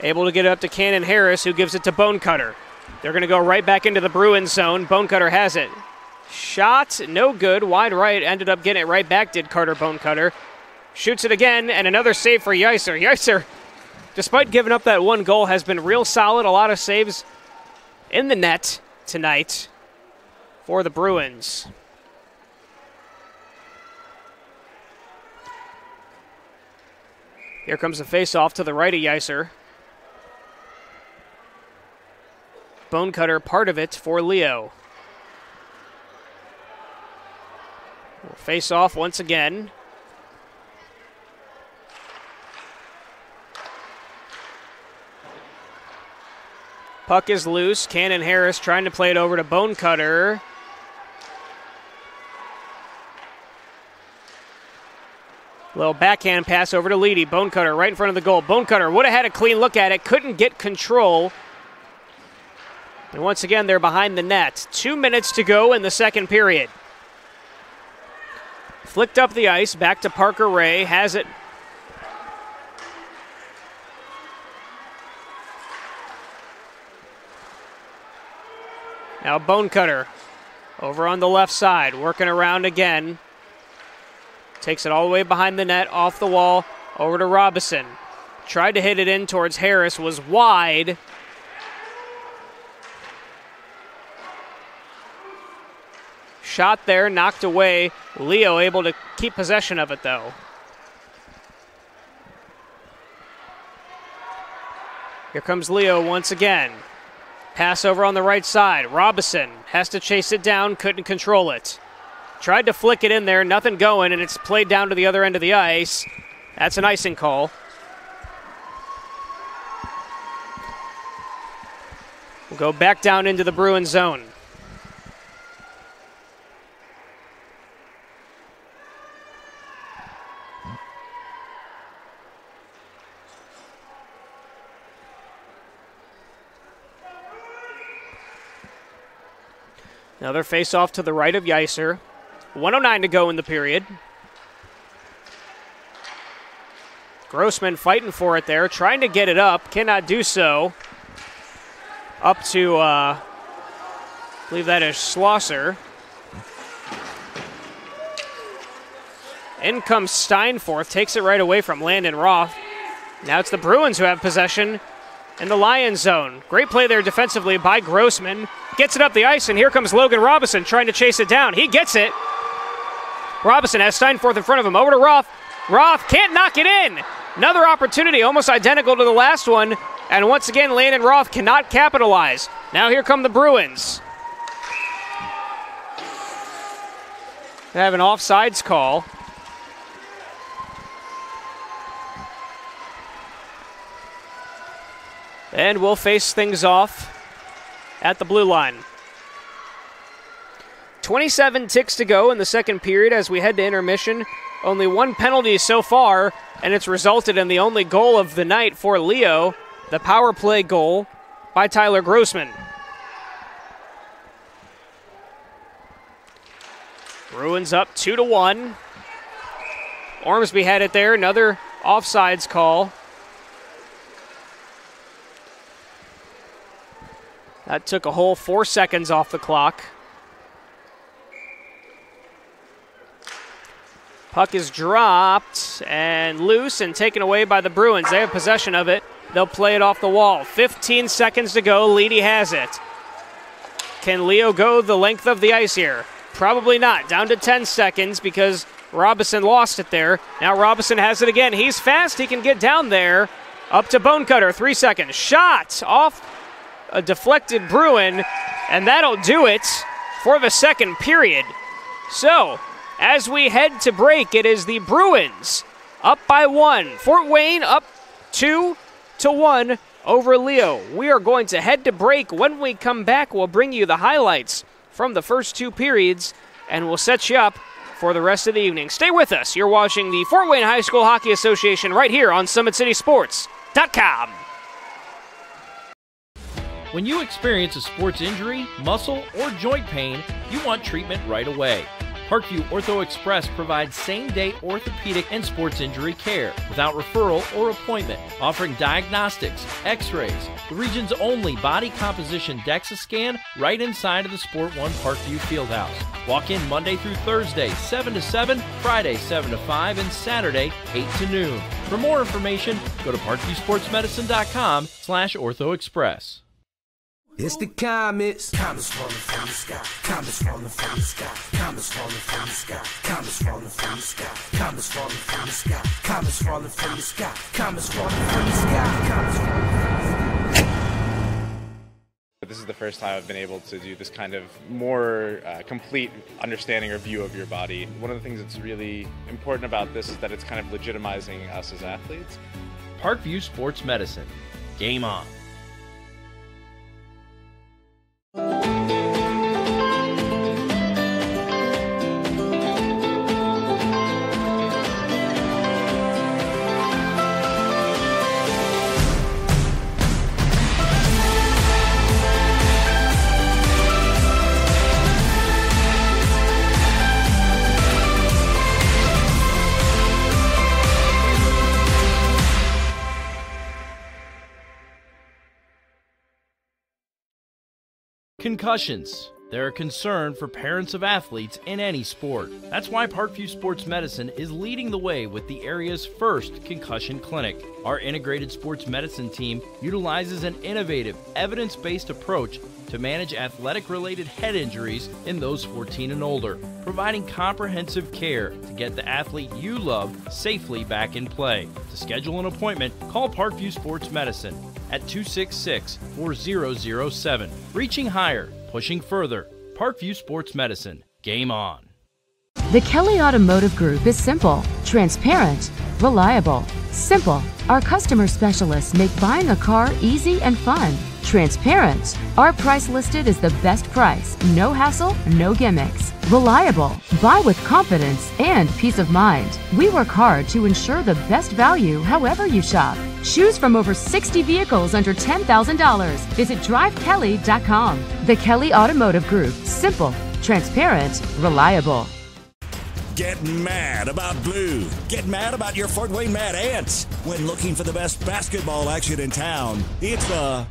Able to get it up to Cannon Harris, who gives it to Bonecutter. They're going to go right back into the Bruins zone. Bonecutter has it. Shot, no good. Wide right, ended up getting it right back, did Carter Bonecutter. Shoots it again, and another save for Yeiser. Yeiser, despite giving up that one goal, has been real solid. A lot of saves in the net tonight for the Bruins. Here comes the face-off to the right of Yeiser. Bonecutter, part of it for Leo. Face off once again. Puck is loose. Cannon Harris trying to play it over to Bonecutter. Little backhand pass over to Leedy. Bonecutter right in front of the goal. Bonecutter would have had a clean look at it. Couldn't get control. And once again, they're behind the net. 2 minutes to go in the second period. Flicked up the ice. Back to Parker Ray. Has it. Now Bonecutter over on the left side, working around again. Takes it all the way behind the net, off the wall, over to Robinson. Tried to hit it in towards Harris, was wide. Shot there, knocked away. Leo able to keep possession of it, though. Here comes Leo once again. Pass over on the right side. Robinson has to chase it down, couldn't control it. Tried to flick it in there, nothing going, and it's played down to the other end of the ice. That's an icing call. We'll go back down into the Bruins zone. Another face-off to the right of Yeiser. 1:09 to go in the period. Grossman fighting for it there, trying to get it up, cannot do so. Up to, I believe that is Schlosser. In comes Steinforth, takes it right away from Landon Roth. Now it's the Bruins who have possession in the Lions zone. Great play there defensively by Grossman. Gets it up the ice, and here comes Logan Robinson trying to chase it down. He gets it. Robinson has Steinforth in front of him. Over to Roth. Roth can't knock it in. Another opportunity, almost identical to the last one. And once again, Landon Roth cannot capitalize. Now here come the Bruins. They have an offsides call. And we'll face things off at the blue line. 27 ticks to go in the second period as we head to intermission. Only one penalty so far, and it's resulted in the only goal of the night for Leo, the power play goal by Tyler Grossman. Bruins up 2-1. Ormsby had it there, another offsides call. That took a whole 4 seconds off the clock. Puck is dropped and loose and taken away by the Bruins. They have possession of it. They'll play it off the wall. 15 seconds to go. Leedy has it. Can Leo go the length of the ice here? Probably not. Down to 10 seconds because Robinson lost it there. Now Robinson has it again. He's fast. He can get down there. Up to Bonecutter. 3 seconds. Shot off a deflected Bruin, and that'll do it for the second period. So, as we head to break, it is the Bruins up by 1. Fort Wayne up 2-1 over Leo. We are going to head to break. When we come back, we'll bring you the highlights from the first 2 periods, and we'll set you up for the rest of the evening. Stay with us. You're watching the Fort Wayne High School Hockey Association right here on SummitCitySports.com. When you experience a sports injury, muscle, or joint pain, you want treatment right away. Parkview Ortho Express provides same-day orthopedic and sports injury care without referral or appointment, offering diagnostics, x-rays, the region's only body composition DEXA scan right inside of the Sport One Parkview Fieldhouse. Walk in Monday through Thursday, 7 to 7, Friday, 7 to 5, and Saturday, 8 to noon. For more information, go to parkviewsportsmedicine.com/orthoexpress. It's the Comets. Comets falling from the sky. Comets falling from the sky. Comets falling from the sky. Comets falling from the sky. Comets falling from the sky. Comets falling from the sky. Comets falling from the sky. Comets falling from the sky. This is the first time I've been able to do this kind of more complete understanding or view of your body. One of the things that's really important about this is that it's kind of legitimizing us as athletes. Parkview Sports Medicine. Game on. Concussions. They're a concern for parents of athletes in any sport. That's why Parkview Sports Medicine is leading the way with the area's first concussion clinic. Our integrated sports medicine team utilizes an innovative, evidence-based approach to manage athletic-related head injuries in those 14 and older, providing comprehensive care to get the athlete you love safely back in play. To schedule an appointment, call Parkview Sports Medicine at 266-4007. Reaching higher, pushing further. Parkview Sports Medicine. Game on. The Kelly Automotive Group is simple, transparent, reliable. Simple. Our customer specialists make buying a car easy and fun. Transparent. Our price listed is the best price. No hassle, no gimmicks. Reliable. Buy with confidence and peace of mind. We work hard to ensure the best value however you shop. Choose from over 60 vehicles under $10,000. Visit drivekelly.com. The Kelly Automotive Group. Simple, transparent, reliable. Get mad about blue. Get mad about your Fort Wayne Mad Ants. When looking for the best basketball action in town, it's the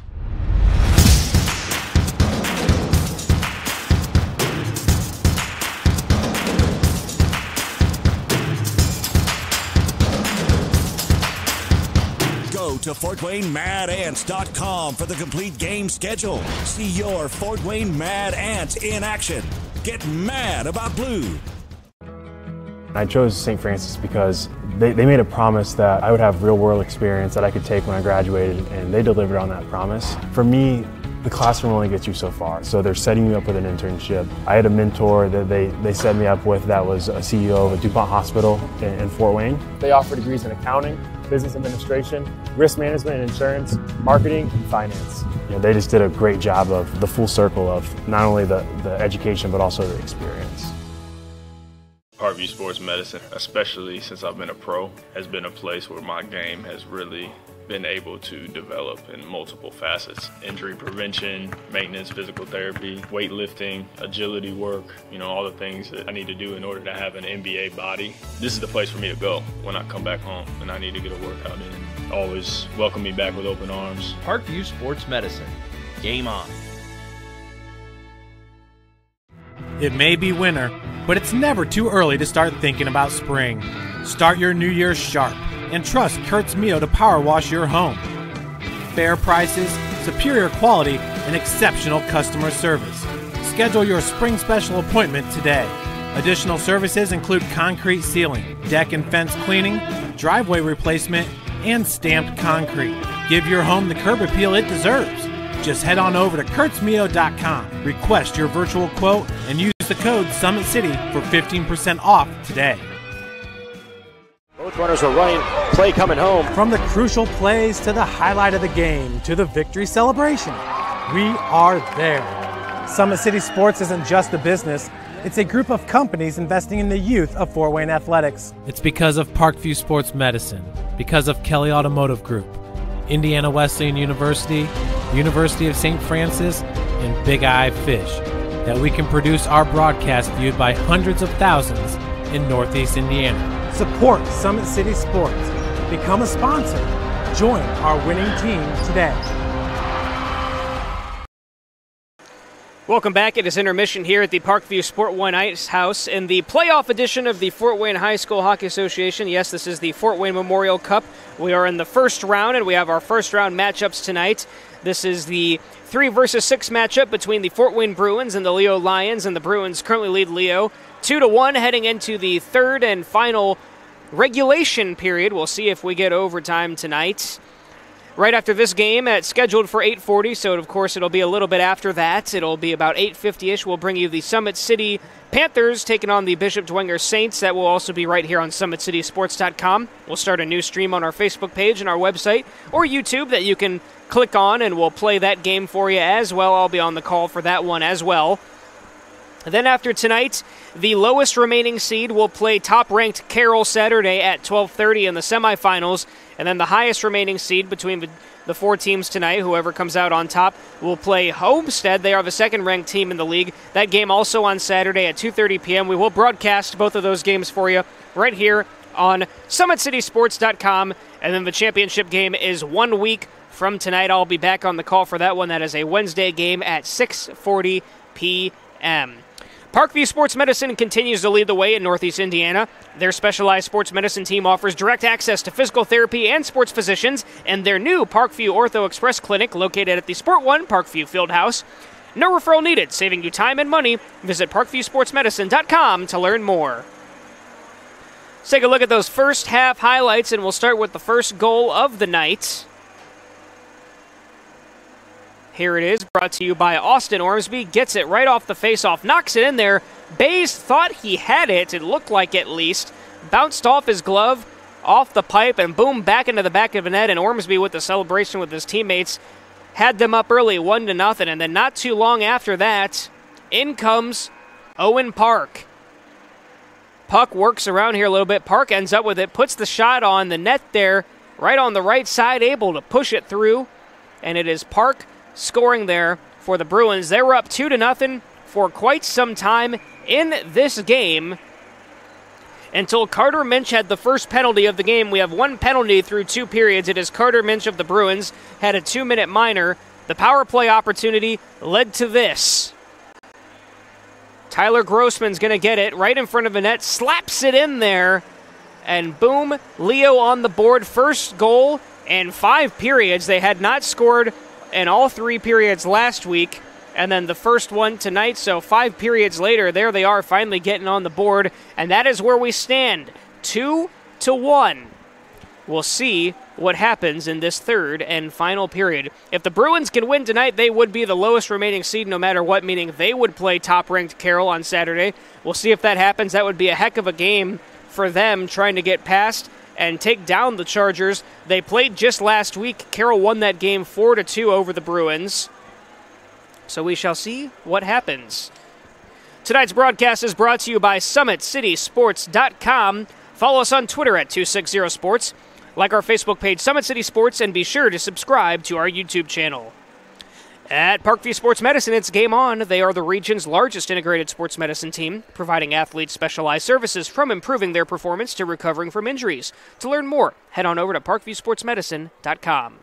Go to FortWayneMadAnts.com for the complete game schedule. See your Fort Wayne Mad Ants in action. Get mad about blue. I chose St. Francis because they made a promise that I would have real-world experience that I could take when I graduated, and they delivered on that promise. For me, the classroom only gets you so far, so they're setting me up with an internship. I had a mentor that they set me up with that was a CEO of a DuPont hospital in Fort Wayne. They offer degrees in accounting, business administration, risk management and insurance, marketing, and finance. You know, they just did a great job of the full circle of not only the education but also the experience. Parkview Sports Medicine, especially since I've been a pro, has been a place where my game has really been able to develop in multiple facets. Injury prevention, maintenance, physical therapy, weightlifting, agility work, you know, all the things that I need to do in order to have an NBA body. This is the place for me to go when I come back home and I need to get a workout in. Always welcome me back with open arms. Parkview Sports Medicine. Game on. It may be winter, but it's never too early to start thinking about spring. Start your new year sharp and trust Kurt's Mio to power wash your home. Fair prices, superior quality, and exceptional customer service. Schedule your spring special appointment today. Additional services include concrete sealing, deck and fence cleaning, driveway replacement, and stamped concrete. Give your home the curb appeal it deserves. Just head on over to kurtzmio.com, request your virtual quote, and use the code SummitCity for 15% off today. Both runners are running, play coming home. From the crucial plays to the highlight of the game to the victory celebration, we are there. Summit City Sports isn't just a business, it's a group of companies investing in the youth of Fort Wayne athletics. It's because of Parkview Sports Medicine, because of Kelly Automotive Group, Indiana Wesleyan University, University of St. Francis, and Big Eye Fish, that we can produce our broadcast viewed by hundreds of thousands in Northeast Indiana. Support Summit City Sports. Become a sponsor. Join our winning team today. Welcome back. It is intermission here at the Parkview Sport One Ice House in the playoff edition of the Fort Wayne High School Hockey Association. Yes, this is the Fort Wayne Memorial Cup. We are in the first round, and we have our first round matchups tonight. This is the 3 versus 6 matchup between the Fort Wayne Bruins and the Leo Lions, and the Bruins currently lead Leo 2-1 heading into the third and final regulation period. We'll see if we get overtime tonight. right after this game, it's scheduled for 8:40, so of course it'll be a little bit after that. It'll be about 8:50-ish. We'll bring you the Summit City Panthers taking on the Bishop Dwenger Saints. That will also be right here on SummitCitySports.com. We'll start a new stream on our Facebook page and our website, or YouTube, that you can click on, and we'll play that game for you as well. I'll be on the call for that one as well. Then after tonight, the lowest remaining seed will play top-ranked Carroll Saturday at 12:30 in the semifinals, and then the highest remaining seed between the four teams tonight, whoever comes out on top, will play Homestead. They are the second-ranked team in the league. That game also on Saturday at 2:30 p.m. We will broadcast both of those games for you right here on SummitCitySports.com, and then the championship game is 1 week from tonight. I'll be back on the call for that one. That is a Wednesday game at 6:40 p.m. Parkview Sports Medicine continues to lead the way in Northeast Indiana. Their specialized sports medicine team offers direct access to physical therapy and sports physicians in their new Parkview Ortho Express Clinic located at the Sport One Parkview Fieldhouse. No referral needed, saving you time and money. Visit ParkviewSportsMedicine.com to learn more. Let's take a look at those first half highlights, and we'll start with the first goal of the night. Here it is, brought to you by Austin Ormsby. Gets it right off the faceoff, knocks it in there. Bays thought he had it, it looked like at least. Bounced off his glove, off the pipe, and boom, back into the back of the net. And Ormsby, with the celebration with his teammates, had them up early, 1-0. And then not too long after that, in comes Owen Park. Puck works around here a little bit. Park ends up with it, puts the shot on the net there, right on the right side, able to push it through. And it is Park scoring there for the Bruins. They were up 2-0 for quite some time in this game until Carter Minch had the first penalty of the game. We have one penalty through 2 periods. It is Carter Minch of the Bruins, had a 2-minute minor. The power play opportunity led to this. Tyler Grossman's going to get it right in front of the net, slaps it in there, and boom, Leo on the board. First goal in 5 periods. They had not scored in all 3 periods last week, and then the first one tonight. So 5 periods later, there they are finally getting on the board, and that is where we stand, 2-1. We'll see what happens in this third and final period. If the Bruins can win tonight, they would be the lowest remaining seed no matter what, meaning they would play top-ranked Carroll on Saturday. We'll see if that happens. That would be a heck of a game for them trying to get past and take down the Chargers. They played just last week. Carroll won that game 4-2 over the Bruins. So we shall see what happens. Tonight's broadcast is brought to you by SummitCitySports.com. Follow us on Twitter at 260sports. Like our Facebook page, Summit City Sports, and be sure to subscribe to our YouTube channel. At Parkview Sports Medicine, it's game on. They are the region's largest integrated sports medicine team, providing athletes specialized services from improving their performance to recovering from injuries. To learn more, head on over to ParkviewSportsMedicine.com.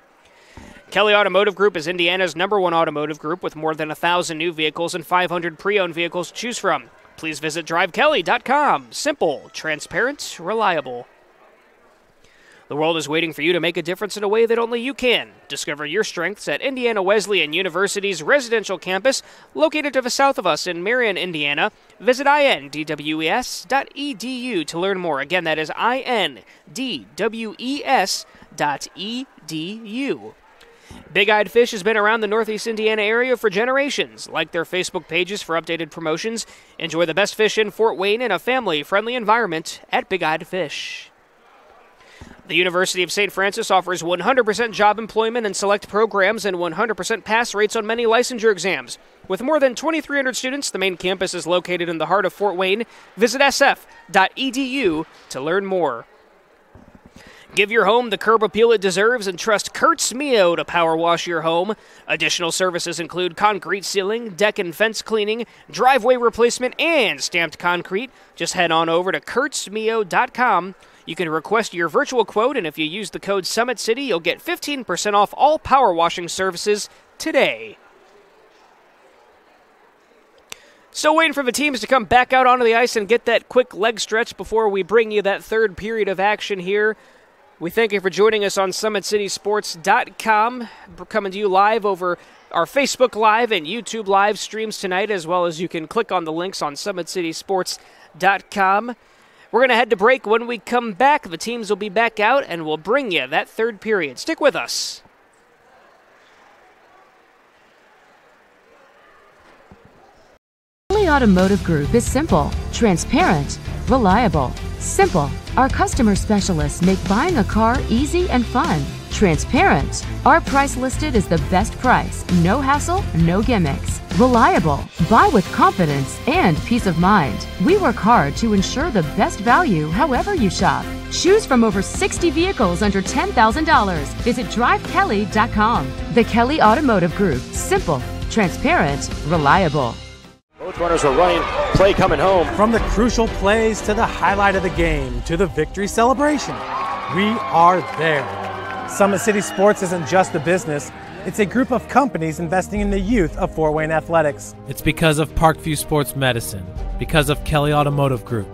Kelly Automotive Group is Indiana's #1 automotive group with more than 1,000 new vehicles and 500 pre-owned vehicles to choose from. Please visit DriveKelly.com. Simple, transparent, reliable. The world is waiting for you to make a difference in a way that only you can. Discover your strengths at Indiana Wesleyan University's residential campus, located to the south of us in Marion, Indiana. Visit indwes.edu to learn more. Again, that is indwes.edu. Big Eyed Fish has been around the Northeast Indiana area for generations. Like their Facebook pages for updated promotions. Enjoy the best fish in Fort Wayne in a family-friendly environment at Big Eyed Fish. The University of St. Francis offers 100% job employment in select programs and 100% pass rates on many licensure exams. With more than 2,300 students, the main campus is located in the heart of Fort Wayne. Visit sf.edu to learn more. Give your home the curb appeal it deserves and trust Kurtz Mio to power wash your home. Additional services include concrete sealing, deck and fence cleaning, driveway replacement, and stamped concrete. Just head on over to kurtzmio.com. You can request your virtual quote, and if you use the code SummitCity, you'll get 15% off all power washing services today. Still waiting for the teams to come back out onto the ice and get that quick leg stretch before we bring you that third period of action here. We thank you for joining us on SummitCitySports.com. We're coming to you live over our Facebook Live and YouTube Live streams tonight, as well as you can click on the links on SummitCitySports.com. We're going to head to break. When we come back, the teams will be back out, and we'll bring you that third period. Stick with us. Kelly Automotive Group is simple, transparent, reliable. Simple. Our customer specialists make buying a car easy and fun. Transparent. Our price listed is the best price. No hassle, no gimmicks. Reliable. Buy with confidence and peace of mind. We work hard to ensure the best value however you shop. Choose from over 60 vehicles under $10,000. Visit drivekelly.com. The Kelly Automotive Group. Simple, transparent, reliable. Both runners are running. Play coming home. From the crucial plays to the highlight of the game to the victory celebration, we are there. Summit City Sports isn't just a business, it's a group of companies investing in the youth of Fort Wayne athletics. It's because of Parkview Sports Medicine, because of Kelly Automotive Group,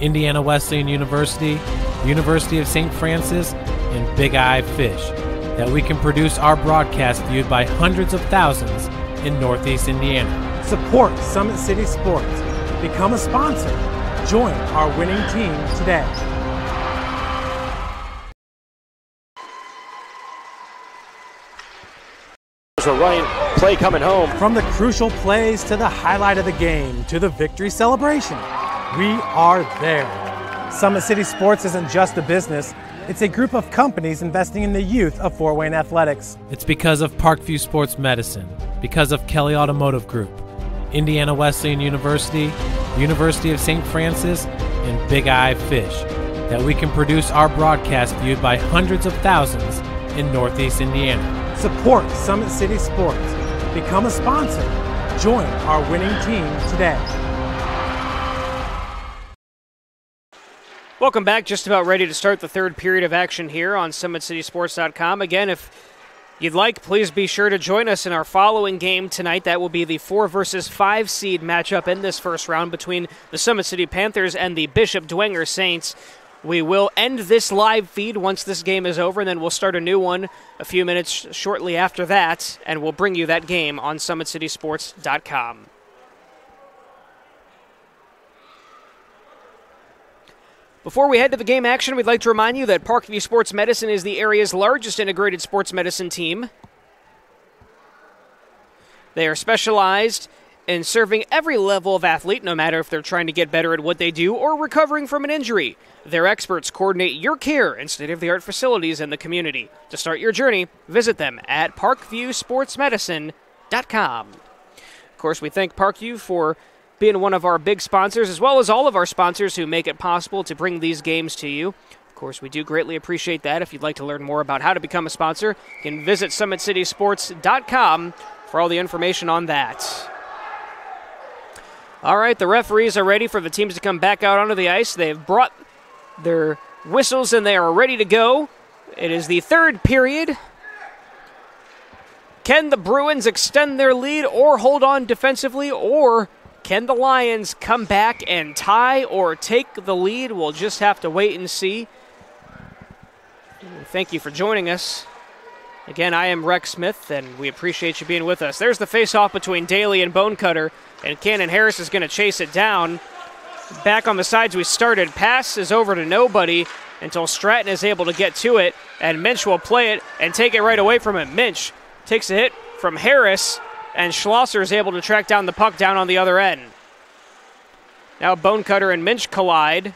Indiana Wesleyan University, University of St. Francis, and Big Eye Fish, that we can produce our broadcast viewed by hundreds of thousands in Northeast Indiana. Support Summit City Sports. Become a sponsor. Join our winning team today. Are running. Play coming home. From the crucial plays to the highlight of the game to the victory celebration, we are there. Summit City Sports isn't just a business, it's a group of companies investing in the youth of Fort Wayne athletics. It's because of Parkview Sports Medicine, because of Kelly Automotive Group, Indiana Wesleyan University, University of St. Francis, and Big Eye Fish, that we can produce our broadcast viewed by hundreds of thousands in Northeast Indiana. Support Summit City Sports. Become a sponsor. Join our winning team today. Welcome back. Just about ready to start the third period of action here on SummitCitySports.com. Again, if you'd like, please be sure to join us in our following game tonight. That will be the 4 versus 5 seed matchup in this first round between the Summit City Panthers and the Bishop Dwenger Saints. We will end this live feed once this game is over, and then we'll start a new one a few minutes shortly after that, and we'll bring you that game on SummitCitySports.com. Before we head to the game action, we'd like to remind you that Parkview Sports Medicine is the area's largest integrated sports medicine team. They are specialized in serving every level of athlete, no matter if they're trying to get better at what they do or recovering from an injury. Their experts coordinate your care in state-of-the-art facilities in the community. To start your journey, visit them at parkviewsportsmedicine.com. Of course, we thank Parkview for being one of our big sponsors, as well as all of our sponsors who make it possible to bring these games to you. Of course, we do greatly appreciate that. If you'd like to learn more about how to become a sponsor, you can visit SummitCitySports.com for all the information on that. All right, the referees are ready for the teams to come back out onto the ice. They've brought their whistles and they are ready to go. It is the third period. Can the Bruins extend their lead or hold on defensively, or can the Lions come back and tie or take the lead? We'll just have to wait and see. Thank you for joining us. Again, I am Rex Smith, and we appreciate you being with us. There's the face-off between Daly and Bonecutter, and Cannon Harris is going to chase it down. Back on the sides we started. Pass is over to nobody until Stratton is able to get to it, and Minch will play it and take it right away from him. Minch takes a hit from Harris, and Schlosser is able to track down the puck down on the other end. Now Bonecutter and Minch collide.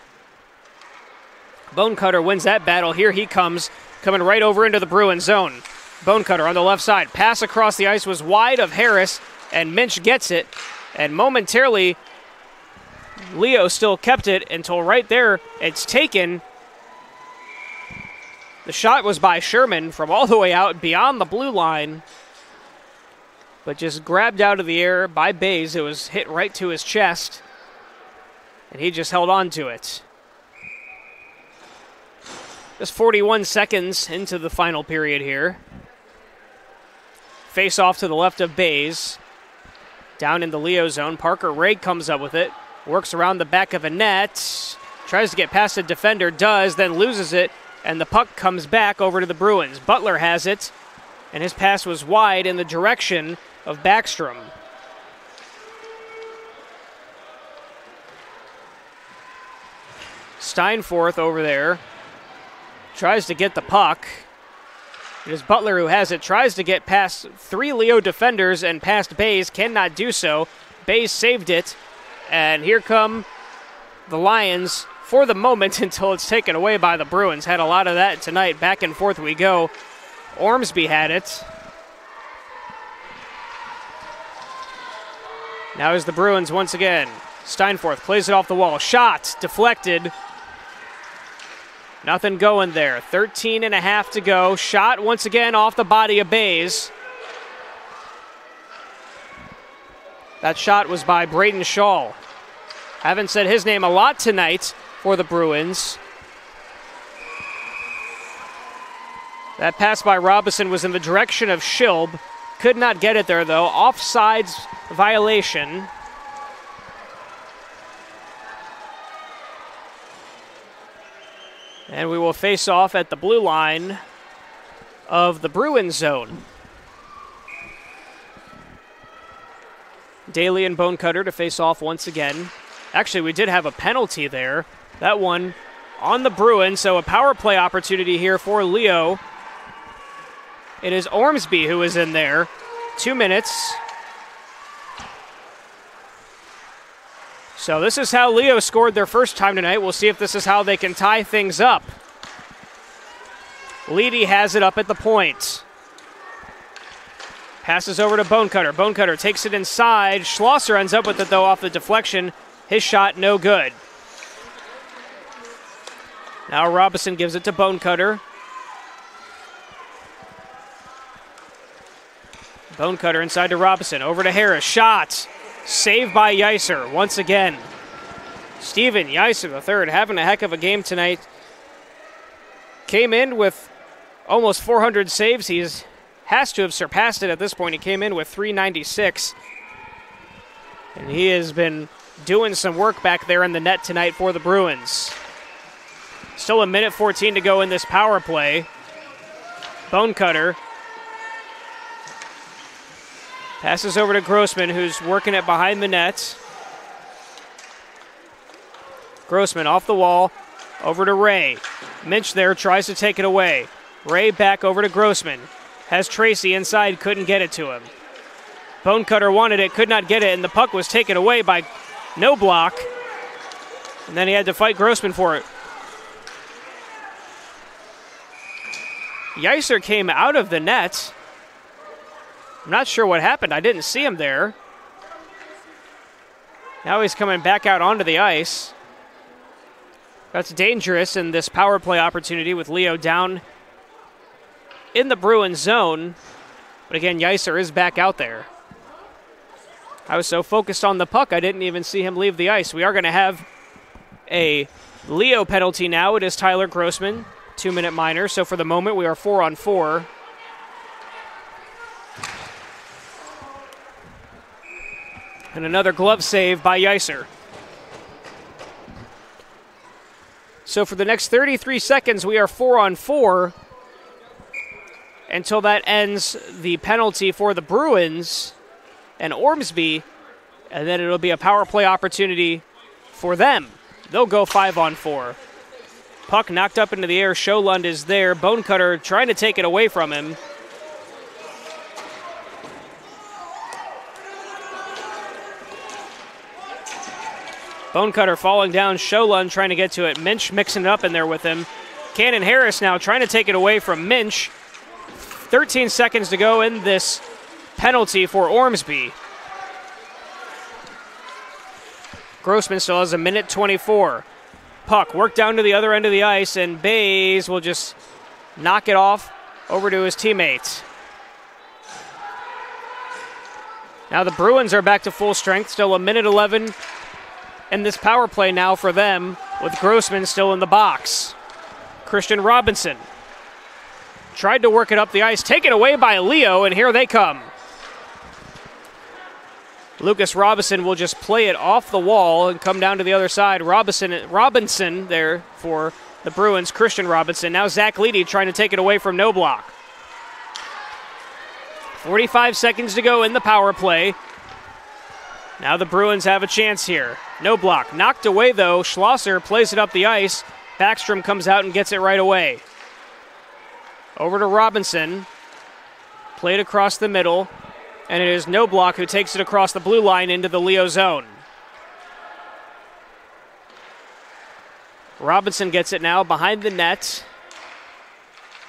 Bonecutter wins that battle. Here he comes, coming right over into the Bruin zone. Bonecutter on the left side. Pass across the ice was wide of Harris, and Minch gets it. And momentarily, Leo still kept it until right there it's taken. The shot was by Sherman from all the way out beyond the blue line, but just grabbed out of the air by Bays. It was hit right to his chest, and he just held on to it. Just 41 seconds into the final period here. Face off to the left of Bays. Down in the Leo zone, Parker Ray comes up with it. Works around the back of a net. Tries to get past a defender, does, then loses it. And the puck comes back over to the Bruins. Butler has it, and his pass was wide in the direction of Backstrom. Steinforth over there. Tries to get the puck. It is Butler who has it. Tries to get past 3 Leo defenders and past Bays. Cannot do so. Bays saved it And here come the Lions for the moment until it's taken away by the Bruins. Had a lot of that tonight. Back and forth we go. Ormsby had it. Now is the Bruins once again. Steinforth plays it off the wall. Shot deflected. Nothing going there. 13.5 to go. Shot once again off the body of Bays. That shot was by Braden Shaw. Haven't said his name a lot tonight for the Bruins. That pass by Robinson was in the direction of Schilb. Could not get it there, though. Offsides violation. And we will face off at the blue line of the Bruins zone. Daly and Bonecutter to face off once again. Actually, we did have a penalty there. That one on the Bruins, so a power play opportunity here for Leo. It is Ormsby who is in there. 2 minutes. So this is how Leo scored their first time tonight. We'll see if this is how they can tie things up. Leedy has it up at the point. Passes over to Bonecutter. Bonecutter takes it inside. Schlosser ends up with it, though, off the deflection. His shot, no good. Now Robinson gives it to Bonecutter. Bonecutter inside to Robinson. Over to Harris. Shot. Saved by Yeiser once again. Steven Yeiser III having a heck of a game tonight. Came in with almost 400 saves. He has to have surpassed it at this point. He came in with 396. And he has been doing some work back there in the net tonight for the Bruins. Still 1:14 to go in this power play. Bonecutter passes over to Grossman, who's working it behind the net. Grossman off the wall, over to Ray. Minch there tries to take it away. Ray back over to Grossman. Has Tracy inside, couldn't get it to him. Bonecutter wanted it, could not get it, and the puck was taken away by No Block. And then he had to fight Grossman for it. Yeiser came out of the net. I'm not sure what happened. I didn't see him there. Now he's coming back out onto the ice. That's dangerous in this power play opportunity with Leo down in the Bruins zone. But again, Yeiser is back out there. I was so focused on the puck, I didn't even see him leave the ice. We are going to have a Leo penalty now. It is Tyler Grossman, 2-minute minor. So for the moment, we are 4-on-4. And another glove save by Yeiser. So for the next 33 seconds, we are 4-on-4 until that ends the penalty for the Bruins and Ormsby, and then it'll be a power play opportunity for them. They'll go 5-on-4. Puck knocked up into the air. Scholund is there. Bonecutter trying to take it away from him. Bonecutter falling down. Scholund trying to get to it. Minch mixing it up in there with him. Cannon Harris now trying to take it away from Minch. 13 seconds to go in this penalty for Ormsby. Grossman still has 1:24. Puck worked down to the other end of the ice, and Bays will just knock it off over to his teammates. Now the Bruins are back to full strength. Still 1:11 in this power play now for them, with Grossman still in the box. Christian Robinson tried to work it up the ice, taken away by Leo, and here they come. Lucas Robinson will just play it off the wall and come down to the other side. Robinson there for the Bruins, Christian Robinson. Now Zach Leedy trying to take it away from No Block. 45 seconds to go in the power play. Now the Bruins have a chance here. No Block knocked away though. Schlosser plays it up the ice. Backstrom comes out and gets it right away. Over to Robinson. Played across the middle. And it is No Block who takes it across the blue line into the Leo zone. Robinson gets it now behind the net.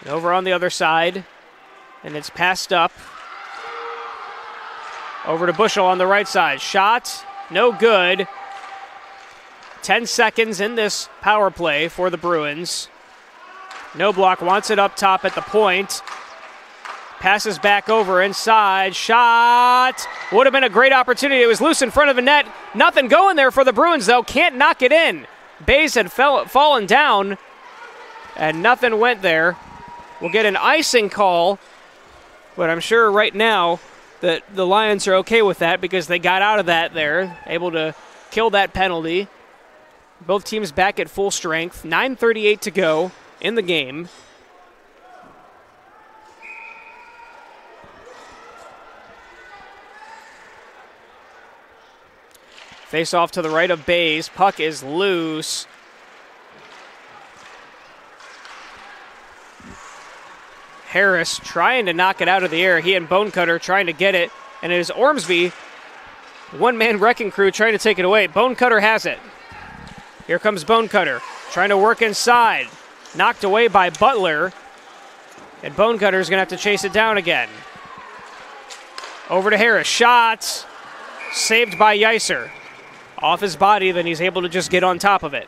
And over on the other side. And it's passed up. Over to Bushel on the right side. Shot, no good. 10 seconds in this power play for the Bruins. Knobloch wants it up top at the point. Passes back over inside. Shot. Would have been a great opportunity. It was loose in front of the net. Nothing going there for the Bruins, though. Can't knock it in. Bays had fallen down, and nothing went there. We'll get an icing call, but I'm sure right now that the Lions are okay with that because they got out of that there, able to kill that penalty. Both teams back at full strength. 9:38 to go in the game. Face off to the right of Bays. Puck is loose. Harris trying to knock it out of the air. He and Bonecutter trying to get it. And it is Ormsby, one-man wrecking crew, trying to take it away. Bonecutter has it. Here comes Bonecutter, trying to work inside. Knocked away by Butler. And Bonecutter's going to have to chase it down again. Over to Harris. Shots. Saved by Yeiser. Off his body, then he's able to just get on top of it.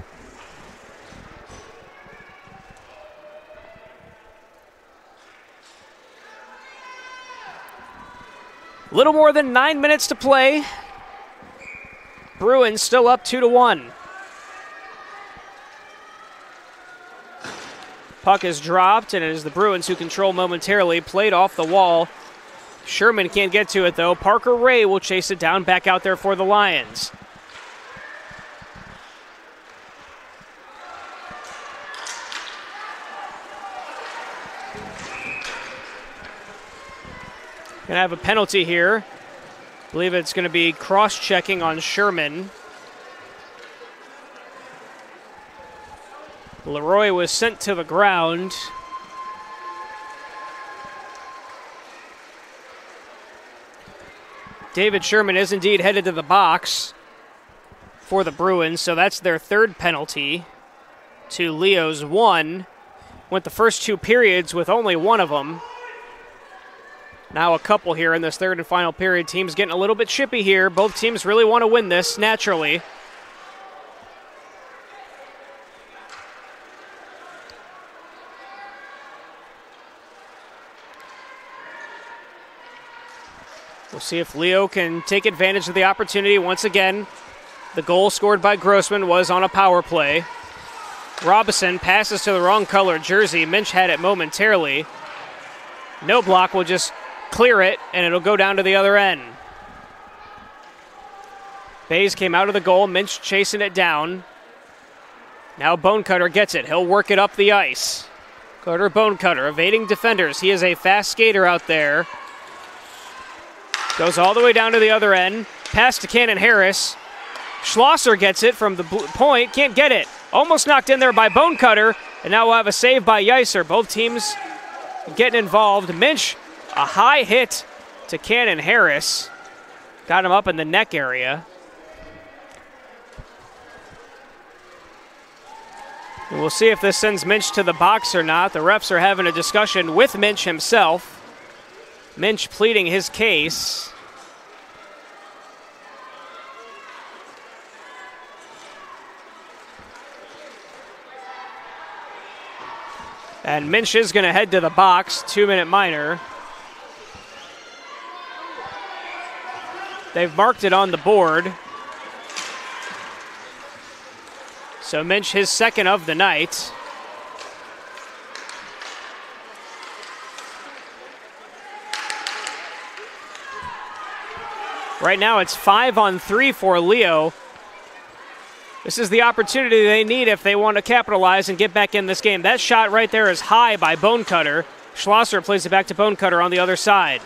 Little more than 9 minutes to play. Bruins still up 2-1. Puck is dropped, and it is the Bruins who control momentarily. Played off the wall. Sherman can't get to it, though. Parker Ray will chase it down back out there for the Lions. Going to have a penalty here. I believe it's going to be cross-checking on Sherman. Leroy was sent to the ground. David Sherman is indeed headed to the box for the Bruins, so that's their third penalty to Leo's one. Went the first two periods with only one of them. Now a couple here in this third and final period. Teams getting a little bit chippy here. Both teams really want to win this, naturally. We'll see if Leo can take advantage of the opportunity once again. The goal scored by Grossman was on a power play. Robinson passes to the wrong color jersey. Minch had it momentarily. Knobloch will just clear it, and it'll go down to the other end. Bays came out of the goal. Minch chasing it down. Now Bonecutter gets it. He'll work it up the ice. Carter Bonecutter evading defenders. He is a fast skater out there. Goes all the way down to the other end. Pass to Cannon Harris. Schlosser gets it from the point. Can't get it. Almost knocked in there by Bonecutter. And now we'll have a save by Yeiser. Both teams getting involved. Minch, a high hit to Cannon Harris. Got him up in the neck area. And we'll see if this sends Minch to the box or not. The refs are having a discussion with Minch himself. Minch pleading his case. And Minch is going to head to the box, 2-minute minor. They've marked it on the board. So Minch, his second of the night. Right now it's 5-on-3 for Leo. This is the opportunity they need if they want to capitalize and get back in this game. That shot right there is high by Bonecutter. Schlosser plays it back to Bonecutter on the other side.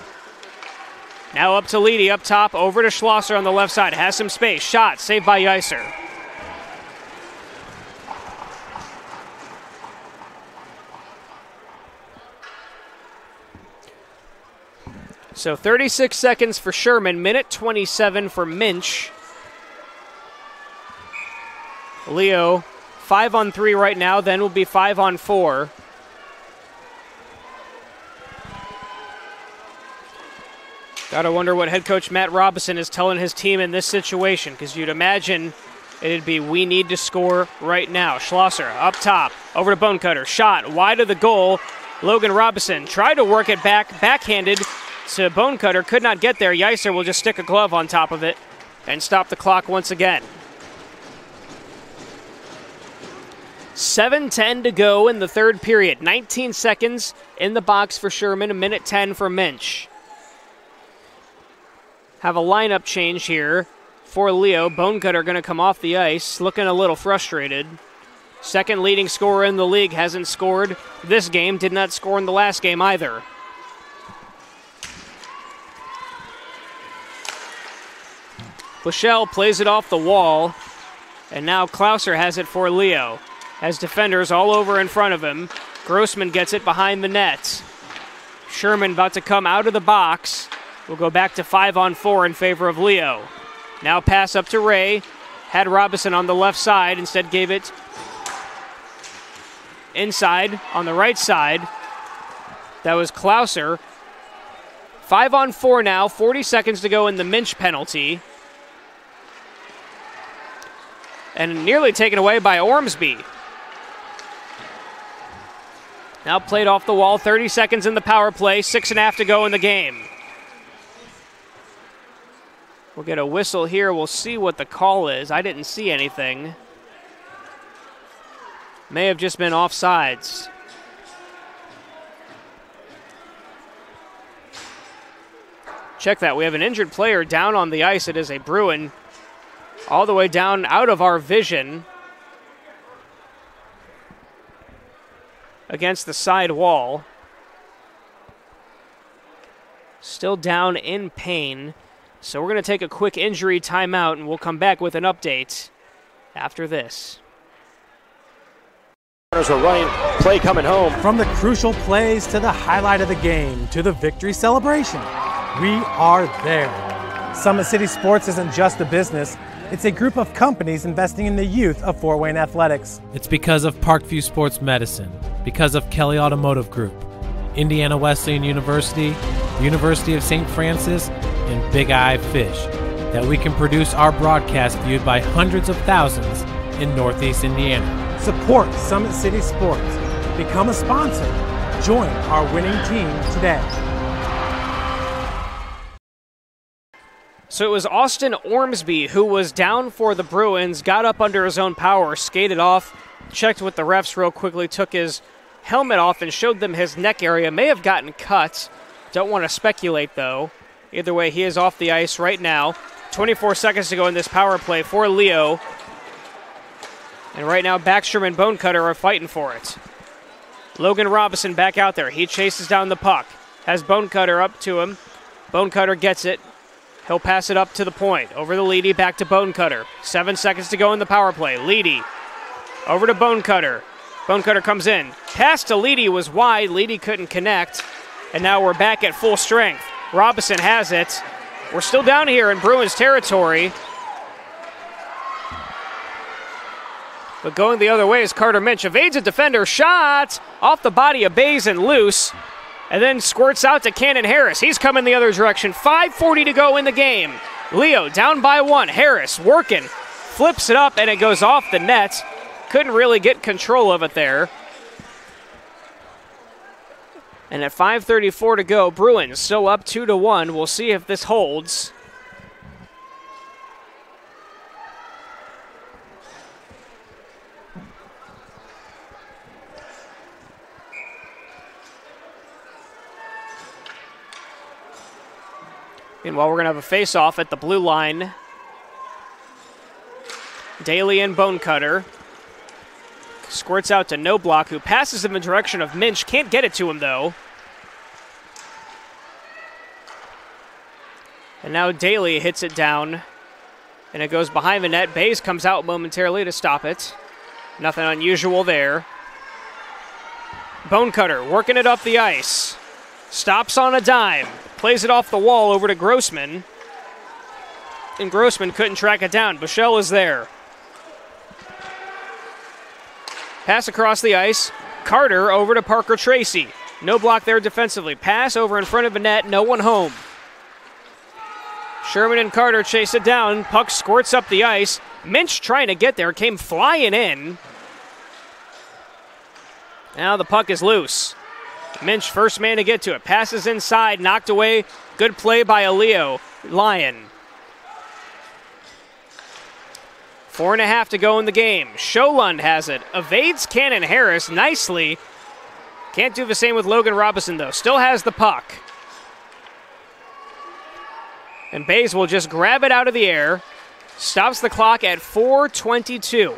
Now up to Leedy up top, over to Schlosser on the left side. Has some space. Shot saved by Yeiser. So 36 seconds for Sherman, minute 27 for Minch. Leo 5-on-3 right now, then will be 5-on-4. Gotta wonder what head coach Matt Robinson is telling his team in this situation, because you'd imagine it'd be we need to score right now. Schlosser up top, over to Bonecutter, shot wide of the goal. Logan Robinson tried to work it backhanded to Bonecutter, could not get there. Yeiser will just stick a glove on top of it and stop the clock once again. 7:10 to go in the third period. 19 seconds in the box for Sherman, a minute 10 for Minch. Have a lineup change here for Leo. Bonecutter going to come off the ice, looking a little frustrated. Second leading scorer in the league, hasn't scored this game, did not score in the last game either. Bushell plays it off the wall, and now Klauser has it for Leo. Has defenders all over in front of him. Grossman gets it behind the net. Sherman about to come out of the box. We'll go back to 5-on-4 in favor of Leo. Now pass up to Ray. Had Robinson on the left side. Instead gave it inside on the right side. That was Klauser. 5-on-4 now. 40 seconds to go in the Minch penalty. And nearly taken away by Ormsby. Now played off the wall. 30 seconds in the power play. 6.5 to go in the game. We'll get a whistle here. We'll see what the call is. I didn't see anything. May have just been offsides. Check that. We have an injured player down on the ice. It is a Bruin. All the way down out of our vision. Against the side wall. Still down in pain. So we're going to take a quick injury timeout, and we'll come back with an update after this. Runners are running, play coming home. From the crucial plays to the highlight of the game to the victory celebration, we are there. Summit City Sports isn't just a business. It's a group of companies investing in the youth of Fort Wayne athletics. It's because of Parkview Sports Medicine, because of Kelly Automotive Group, Indiana Wesleyan University, University of St. Francis, and Big Eye Fish, that we can produce our broadcast viewed by hundreds of thousands in Northeast Indiana. Support Summit City Sports. Become a sponsor. Join our winning team today. So it was Austin Ormsby who was down for the Bruins, got up under his own power, skated off, checked with the refs real quickly, took his helmet off and showed them his neck area. May have gotten cut. Don't want to speculate, though. Either way, he is off the ice right now. 24 seconds to go in this power play for Leo. And right now, Backstrom and Bonecutter are fighting for it. Logan Robinson back out there. He chases down the puck. Has Bonecutter up to him. Bonecutter gets it. He'll pass it up to the point. Over the Leedy, back to Bonecutter. 7 seconds to go in the power play. Leedy over to Bonecutter. Bonecutter comes in. Pass to Leedy was wide. Leedy couldn't connect. And now we're back at full strength. Robinson has it. We're still down here in Bruins territory. But going the other way is Carter Minch. Evades a defender. Shot off the body of Bays and loose. And then squirts out to Cannon Harris. He's coming the other direction. 5:40 to go in the game. Leo down by 1. Harris working. Flips it up and it goes off the net. Couldn't really get control of it there. And at 5:34 to go, Bruins still up 2-1. We'll see if this holds. Meanwhile, we're going to have a face-off at the blue line. Daly and Bonecutter. Squirts out to No Block, who passes him in the direction of Minch. Can't get it to him, though. And now Daly hits it down. And it goes behind the net. Bays comes out momentarily to stop it. Nothing unusual there. Bonecutter working it up the ice. Stops on a dime. Plays it off the wall over to Grossman. And Grossman couldn't track it down. Bushell is there. Pass across the ice. Carter over to Parker Tracy. No block there defensively. Pass over in front of the net. No one home. Sherman and Carter chase it down. Puck squirts up the ice. Minch trying to get there. Came flying in. Now the puck is loose. Minch, first man to get to it. Passes inside. Knocked away. Good play by Aleo. Lyon. 4.5 to go in the game. Scholund has it. Evades Cannon Harris nicely. Can't do the same with Logan Robinson, though. Still has the puck. And Bays will just grab it out of the air. Stops the clock at 4:22.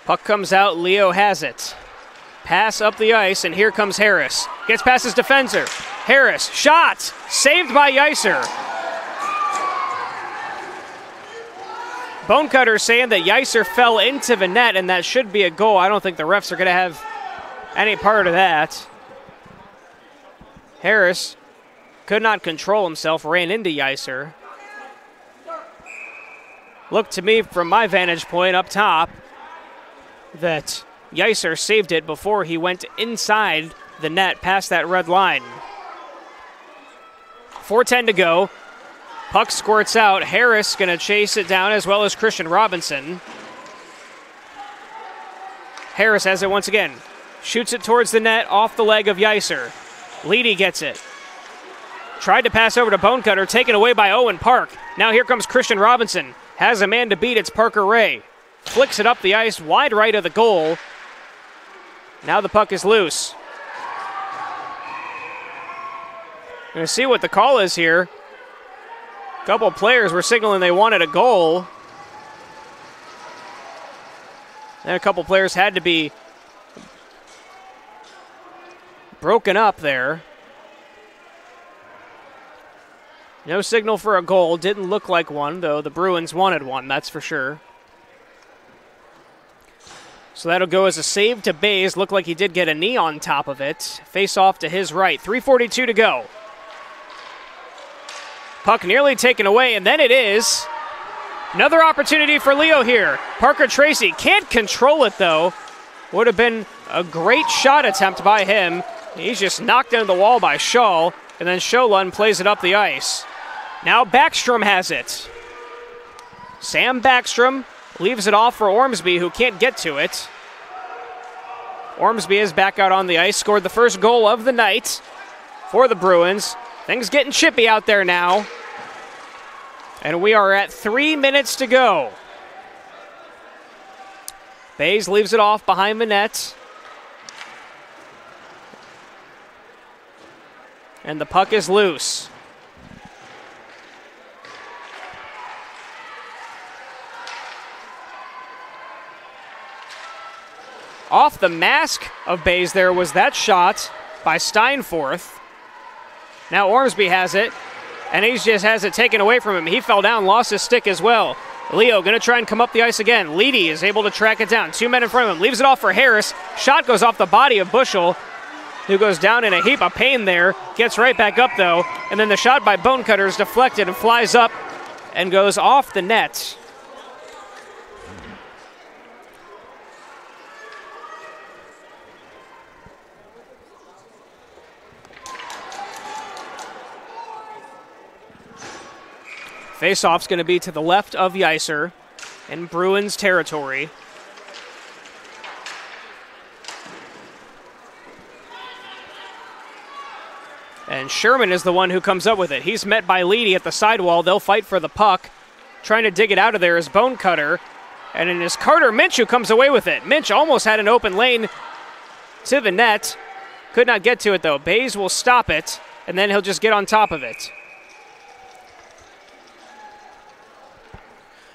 Puck comes out, Leo has it. Pass up the ice, and here comes Harris. Gets past his defender. Harris, shot! Saved by Yeiser. Bonecutter saying that Yeiser fell into the net, and that should be a goal. I don't think the refs are going to have any part of that. Harris could not control himself, ran into Yeiser. Looked to me, from my vantage point up top, that Yeiser saved it before he went inside the net past that red line. 4:10 to go. Puck squirts out. Harris going to chase it down, as well as Christian Robinson. Harris has it once again. Shoots it towards the net, off the leg of Yeiser. Leedy gets it. Tried to pass over to Bonecutter, taken away by Owen Park. Now here comes Christian Robinson. Has a man to beat, it's Parker Ray. Flicks it up the ice, wide right of the goal. Now the puck is loose. Going to see what the call is here. A couple of players were signaling they wanted a goal. And a couple players had to be broken up there. No signal for a goal. Didn't look like one, though the Bruins wanted one, that's for sure. So that'll go as a save to Bays. Looked like he did get a knee on top of it. Face off to his right. 3:42 to go. Puck nearly taken away, and then it is. Another opportunity for Leo here. Parker Tracy can't control it, though. Would have been a great shot attempt by him. He's just knocked into the wall by Shaw, and then Scholund plays it up the ice. Now Backstrom has it. Sam Backstrom leaves it off for Ormsby, who can't get to it. Ormsby is back out on the ice, scored the first goal of the night for the Bruins. Things getting chippy out there now. And we are at 3 minutes to go. Bays leaves it off behind the net. And the puck is loose. Off the mask of Bays there was that shot by Steinforth. Now Ormsby has it, and he just has it taken away from him. He fell down, lost his stick as well. Leo going to try and come up the ice again. Leedy is able to track it down. 2 men in front of him. Leaves it off for Harris. Shot goes off the body of Bushel, who goes down in a heap of pain there. Gets right back up, though. And then the shot by Bonecutter is deflected and flies up and goes off the net. Faceoff's going to be to the left of Yeiser in Bruins territory. And Sherman is the one who comes up with it. He's met by Leedy at the sidewall. They'll fight for the puck. Trying to dig it out of there is Bonecutter. And it is Carter Minch who comes away with it. Minch almost had an open lane to the net. Could not get to it, though. Bays will stop it, and then he'll just get on top of it.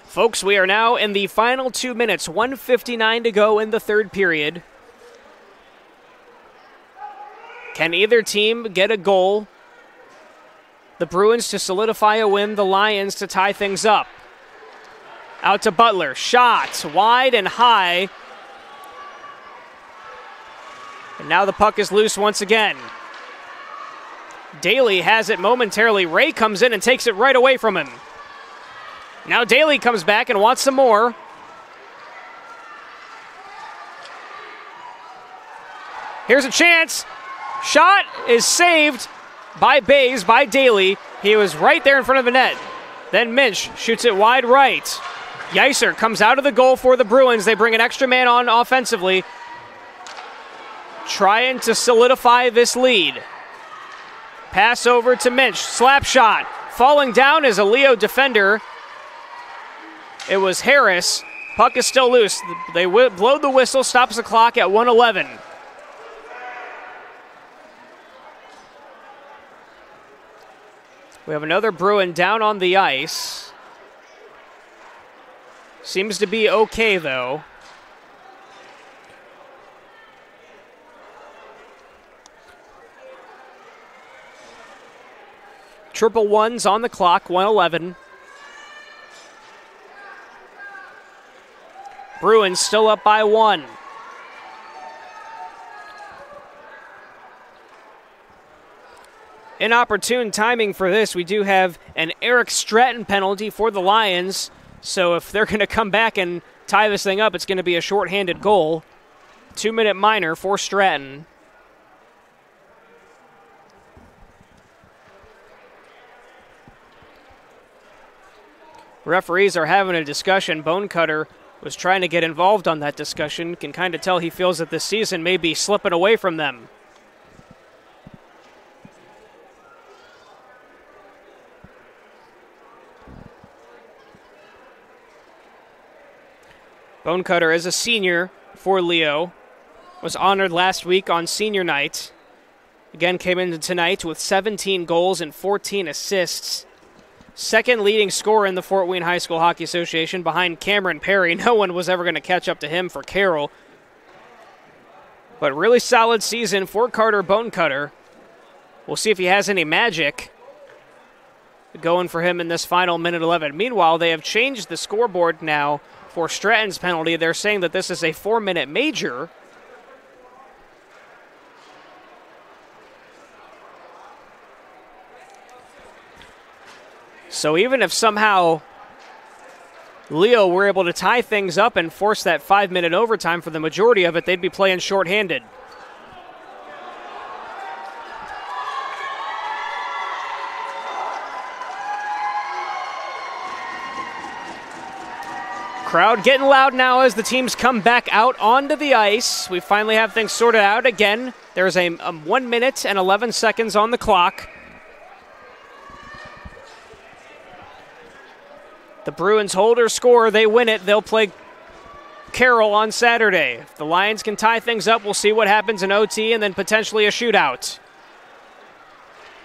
Folks, we are now in the final 2 minutes, 1:59 to go in the third period. Can either team get a goal The Bruins to solidify a win, the Lions to tie things up. Out to Butler, shot, wide and high. And now the puck is loose once again. Daly has it momentarily. Ray comes in and takes it right away from him. Now Daly comes back and wants some more. Here's a chance. Shot is saved by Bays, by Daly. He was right there in front of the net. Then Minch shoots it wide right. Yeiser comes out of the goal for the Bruins. They bring an extra man on offensively, trying to solidify this lead. Pass over to Minch. Slap shot. Falling down is a Leo defender. It was Harris. Puck is still loose. They blow the whistle, stops the clock at 1:11. We have another Bruin down on the ice. Seems to be okay, though. Triple ones on the clock, 1:11. Bruins still up by 1. Inopportune timing for this. We do have an Eric Stratton penalty for the Lions, so if they're going to come back and tie this thing up, it's going to be a shorthanded goal. 2-minute minor for Stratton. Referees are having a discussion. Bonecutter was trying to get involved on that discussion. Can kind of tell he feels that this season may be slipping away from them. Bonecutter is a senior for Leo. Was honored last week on senior night. Again, came into tonight with 17 goals and 14 assists. Second leading scorer in the Fort Wayne High School Hockey Association behind Cameron Perry. No one was ever going to catch up to him for Carroll. But really solid season for Carter Bonecutter. We'll see if he has any magic going for him in this final minute 11. Meanwhile, they have changed the scoreboard now for Stratton's penalty. They're saying that this is a 4-minute major. So even if somehow Leo were able to tie things up and force that 5-minute overtime for the majority of it, they'd be playing shorthanded. Crowd getting loud now as the teams come back out onto the ice. We finally have things sorted out again. There's a 1 minute and 11 seconds on the clock. The Bruins hold or score, they win it. They'll play Carroll on Saturday. If the Lions can tie things up, we'll see what happens in OT and then potentially a shootout.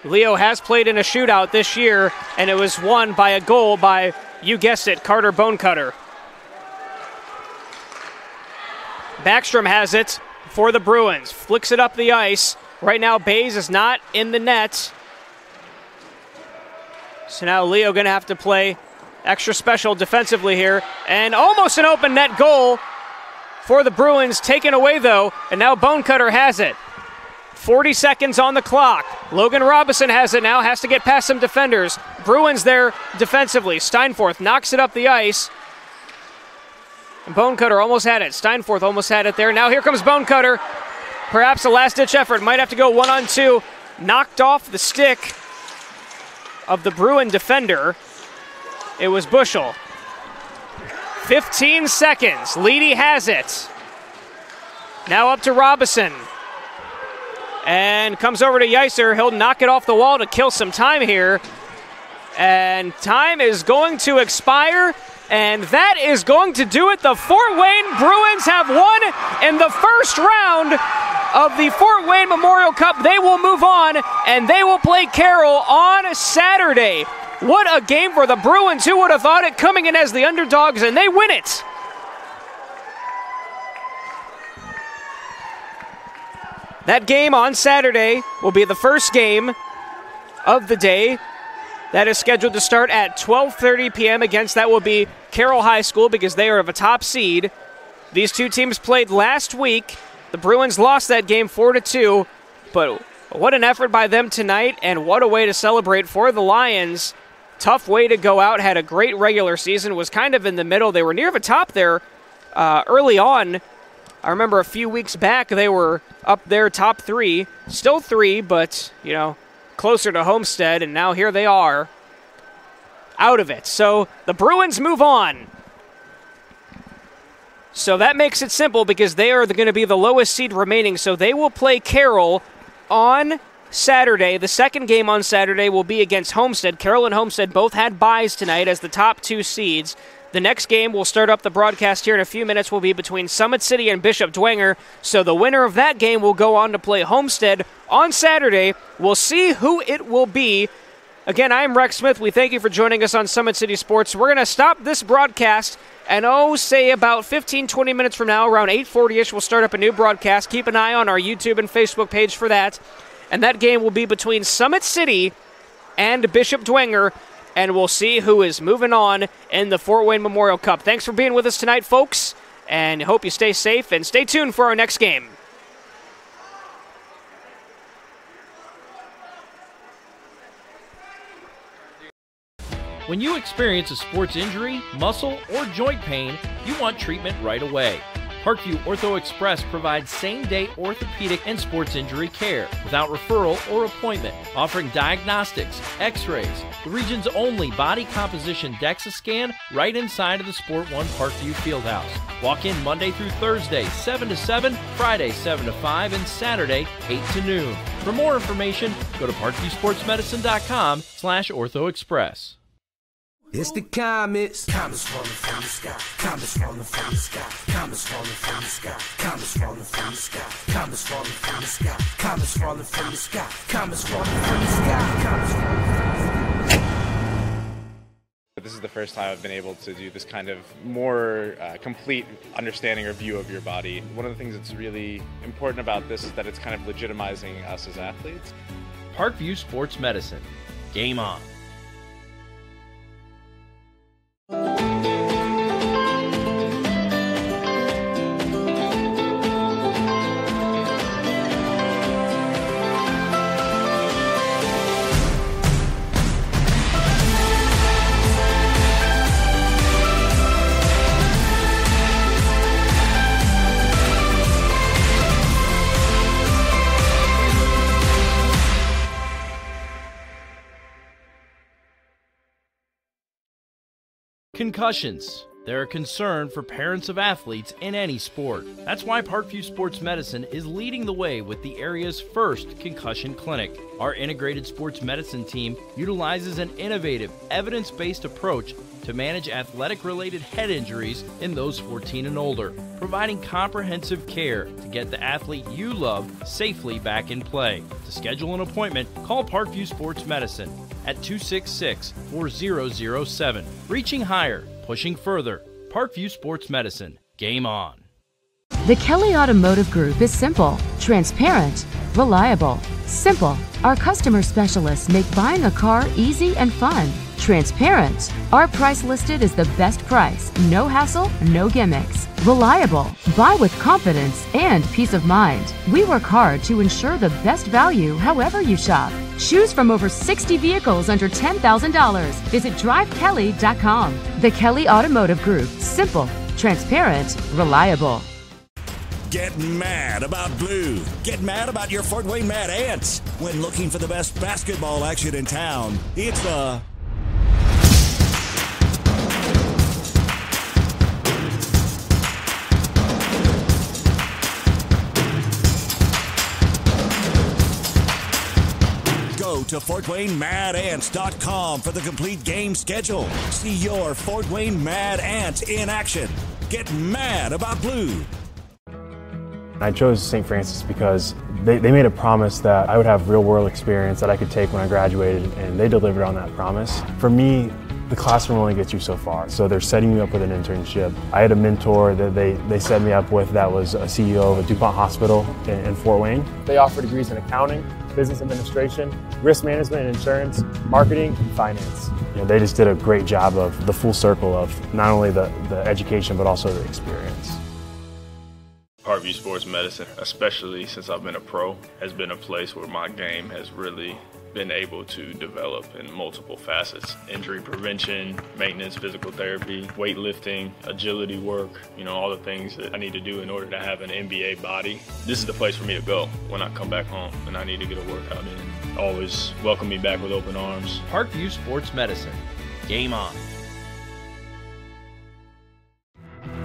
Leo has played in a shootout this year, and it was won by a goal by, you guessed it, Carter Bonecutter. Backstrom has it for the Bruins. Flicks it up the ice. Right now, Bays is not in the net. So now Leo going to have to play extra special defensively here. And almost an open net goal for the Bruins. Taken away, though. And now Bonecutter has it. 40 seconds on the clock. Logan Robinson has it now. Has to get past some defenders. Bruins there defensively. Steinforth knocks it up the ice. And Bonecutter almost had it. Steinforth almost had it there. Now here comes Bonecutter. Perhaps a last-ditch effort. Might have to go 1-on-2. Knocked off the stick of the Bruin defender. It was Bushel. 15 seconds. Leedy has it. Now up to Robinson. And comes over to Yeiser. He'll knock it off the wall to kill some time here. And time is going to expire. And that is going to do it. The Fort Wayne Bruins have won in the first round of the Fort Wayne Memorial Cup. They will move on, and they will play Carroll on Saturday. What a game for the Bruins. Who would have thought it, coming in as the underdogs, and they win it. That game on Saturday will be the first game of the day. That is scheduled to start at 12:30 p.m. Against that will be Carroll High School because they are of a top seed. These two teams played last week. The Bruins lost that game 4-2, but what an effort by them tonight, and what a way to celebrate for the Lions. Tough way to go out, had a great regular season, was kind of in the middle. They were near the top there early on. I remember a few weeks back they were up there top 3. Still 3, but, closer to Homestead, and now here they are out of it. So the Bruins move on. So that makes it simple because they are going to be the lowest seed remaining. So they will play Carroll on Saturday. The second game on Saturday will be against Homestead. Carroll and Homestead both had byes tonight as the top 2 seeds. The next game, we'll start up the broadcast here in a few minutes, will be between Summit City and Bishop Dwenger. So the winner of that game will go on to play Homestead on Saturday. We'll see who it will be. Again, I'm Rex Smith. We thank you for joining us on Summit City Sports. We're going to stop this broadcast and, say about 15, 20 minutes from now, around 8:40-ish, we'll start up a new broadcast. Keep an eye on our YouTube and Facebook page for that. And that game will be between Summit City and Bishop Dwenger, and we'll see who is moving on in the Fort Wayne Memorial Cup. Thanks for being with us tonight, folks, and hope you stay safe and stay tuned for our next game. When you experience a sports injury, muscle, or joint pain, you want treatment right away. Parkview Ortho Express provides same-day orthopedic and sports injury care without referral or appointment, offering diagnostics, x-rays, the region's only body composition DEXA scan right inside of the Sport One Parkview Fieldhouse. Walk in Monday through Thursday, 7 to 7, Friday, 7 to 5, and Saturday, 8 to noon. For more information, go to parkviewsportsmedicine.com/orthoexpress. It's the Comets. Comets falling from the sky. Comets falling from the sky. Comets falling from the sky. Comets falling from the sky. Comets falling from the sky. Comets falling from the sky. Comets falling from the sky. Comets falling from the sky. This is the first time I've been able to do this kind of more complete understanding or view of your body. One of the things that's really important about this is that it's kind of legitimizing us as athletes. Parkview Sports Medicine. Game on. Concussions. They're a concern for parents of athletes in any sport. That's why Parkview Sports Medicine is leading the way with the area's first concussion clinic. Our integrated sports medicine team utilizes an innovative, evidence-based approach to manage athletic-related head injuries in those 14 and older, providing comprehensive care to get the athlete you love safely back in play. To schedule an appointment, call Parkview Sports Medicine at 266-4007. Reaching higher, pushing further. Parkview Sports Medicine. Game on. The Kelly Automotive Group is simple, transparent, reliable. Simple. Our customer specialists make buying a car easy and fun. Transparent. Our price listed is the best price. No hassle, no gimmicks. Reliable. Buy with confidence and peace of mind. We work hard to ensure the best value however you shop. Choose from over 60 vehicles under $10,000. Visit drivekelly.com. The Kelly Automotive Group. Simple, transparent, reliable. Get mad about blue. Get mad about your Fort Wayne Mad Ants. When looking for the best basketball action in town, it's the Go to FortWayneMadAnts.com for the complete game schedule. See your Fort Wayne Mad Ants in action. Get mad about blue. I chose St. Francis because they made a promise that I would have real-world experience that I could take when I graduated, and they delivered on that promise. For me, the classroom only gets you so far, so they're setting you up with an internship. I had a mentor that they set me up with that was a CEO of a DuPont hospital in Fort Wayne. They offer degrees in accounting, business administration, risk management and insurance, marketing, and finance. They just did a great job of the full circle of not only the education, but also the experience. Parkview Sports Medicine, especially since I've been a pro, has been a place where my game has really been able to develop in multiple facets. Injury prevention, maintenance, physical therapy, weightlifting, agility work, all the things that I need to do in order to have an NBA body. This is the place for me to go when I come back home and I need to get a workout in. Always welcome me back with open arms. Parkview Sports Medicine. Game on.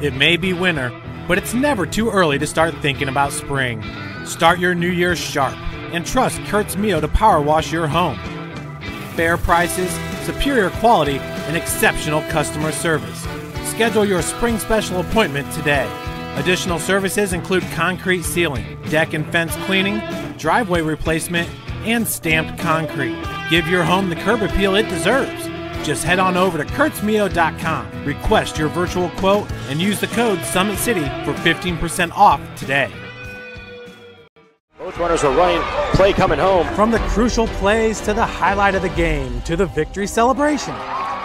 It may be winter, but it's never too early to start thinking about spring. Start your new year sharp and trust Kurt's Mio to power wash your home. Fair prices, superior quality, and exceptional customer service. Schedule your spring special appointment today. Additional services include concrete sealing, deck and fence cleaning, driveway replacement, and stamped concrete. Give your home the curb appeal it deserves. Just head on over to kurtzmio.com, request your virtual quote, and use the code SummitCity for 15% off today. Both runners are running, play coming home. From the crucial plays to the highlight of the game to the victory celebration,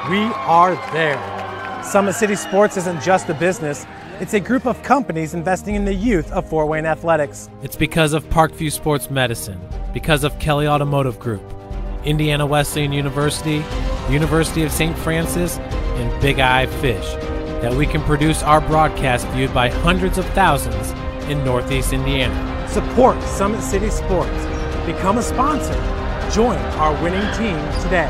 we are there. Summit City Sports isn't just a business, it's a group of companies investing in the youth of Fort Wayne athletics. It's because of Parkview Sports Medicine, because of Kelly Automotive Group, Indiana Wesleyan University, University of St. Francis, and Big Eye Fish, that we can produce our broadcast viewed by hundreds of thousands in Northeast Indiana. Support Summit City Sports. Become a sponsor. Join our winning team today.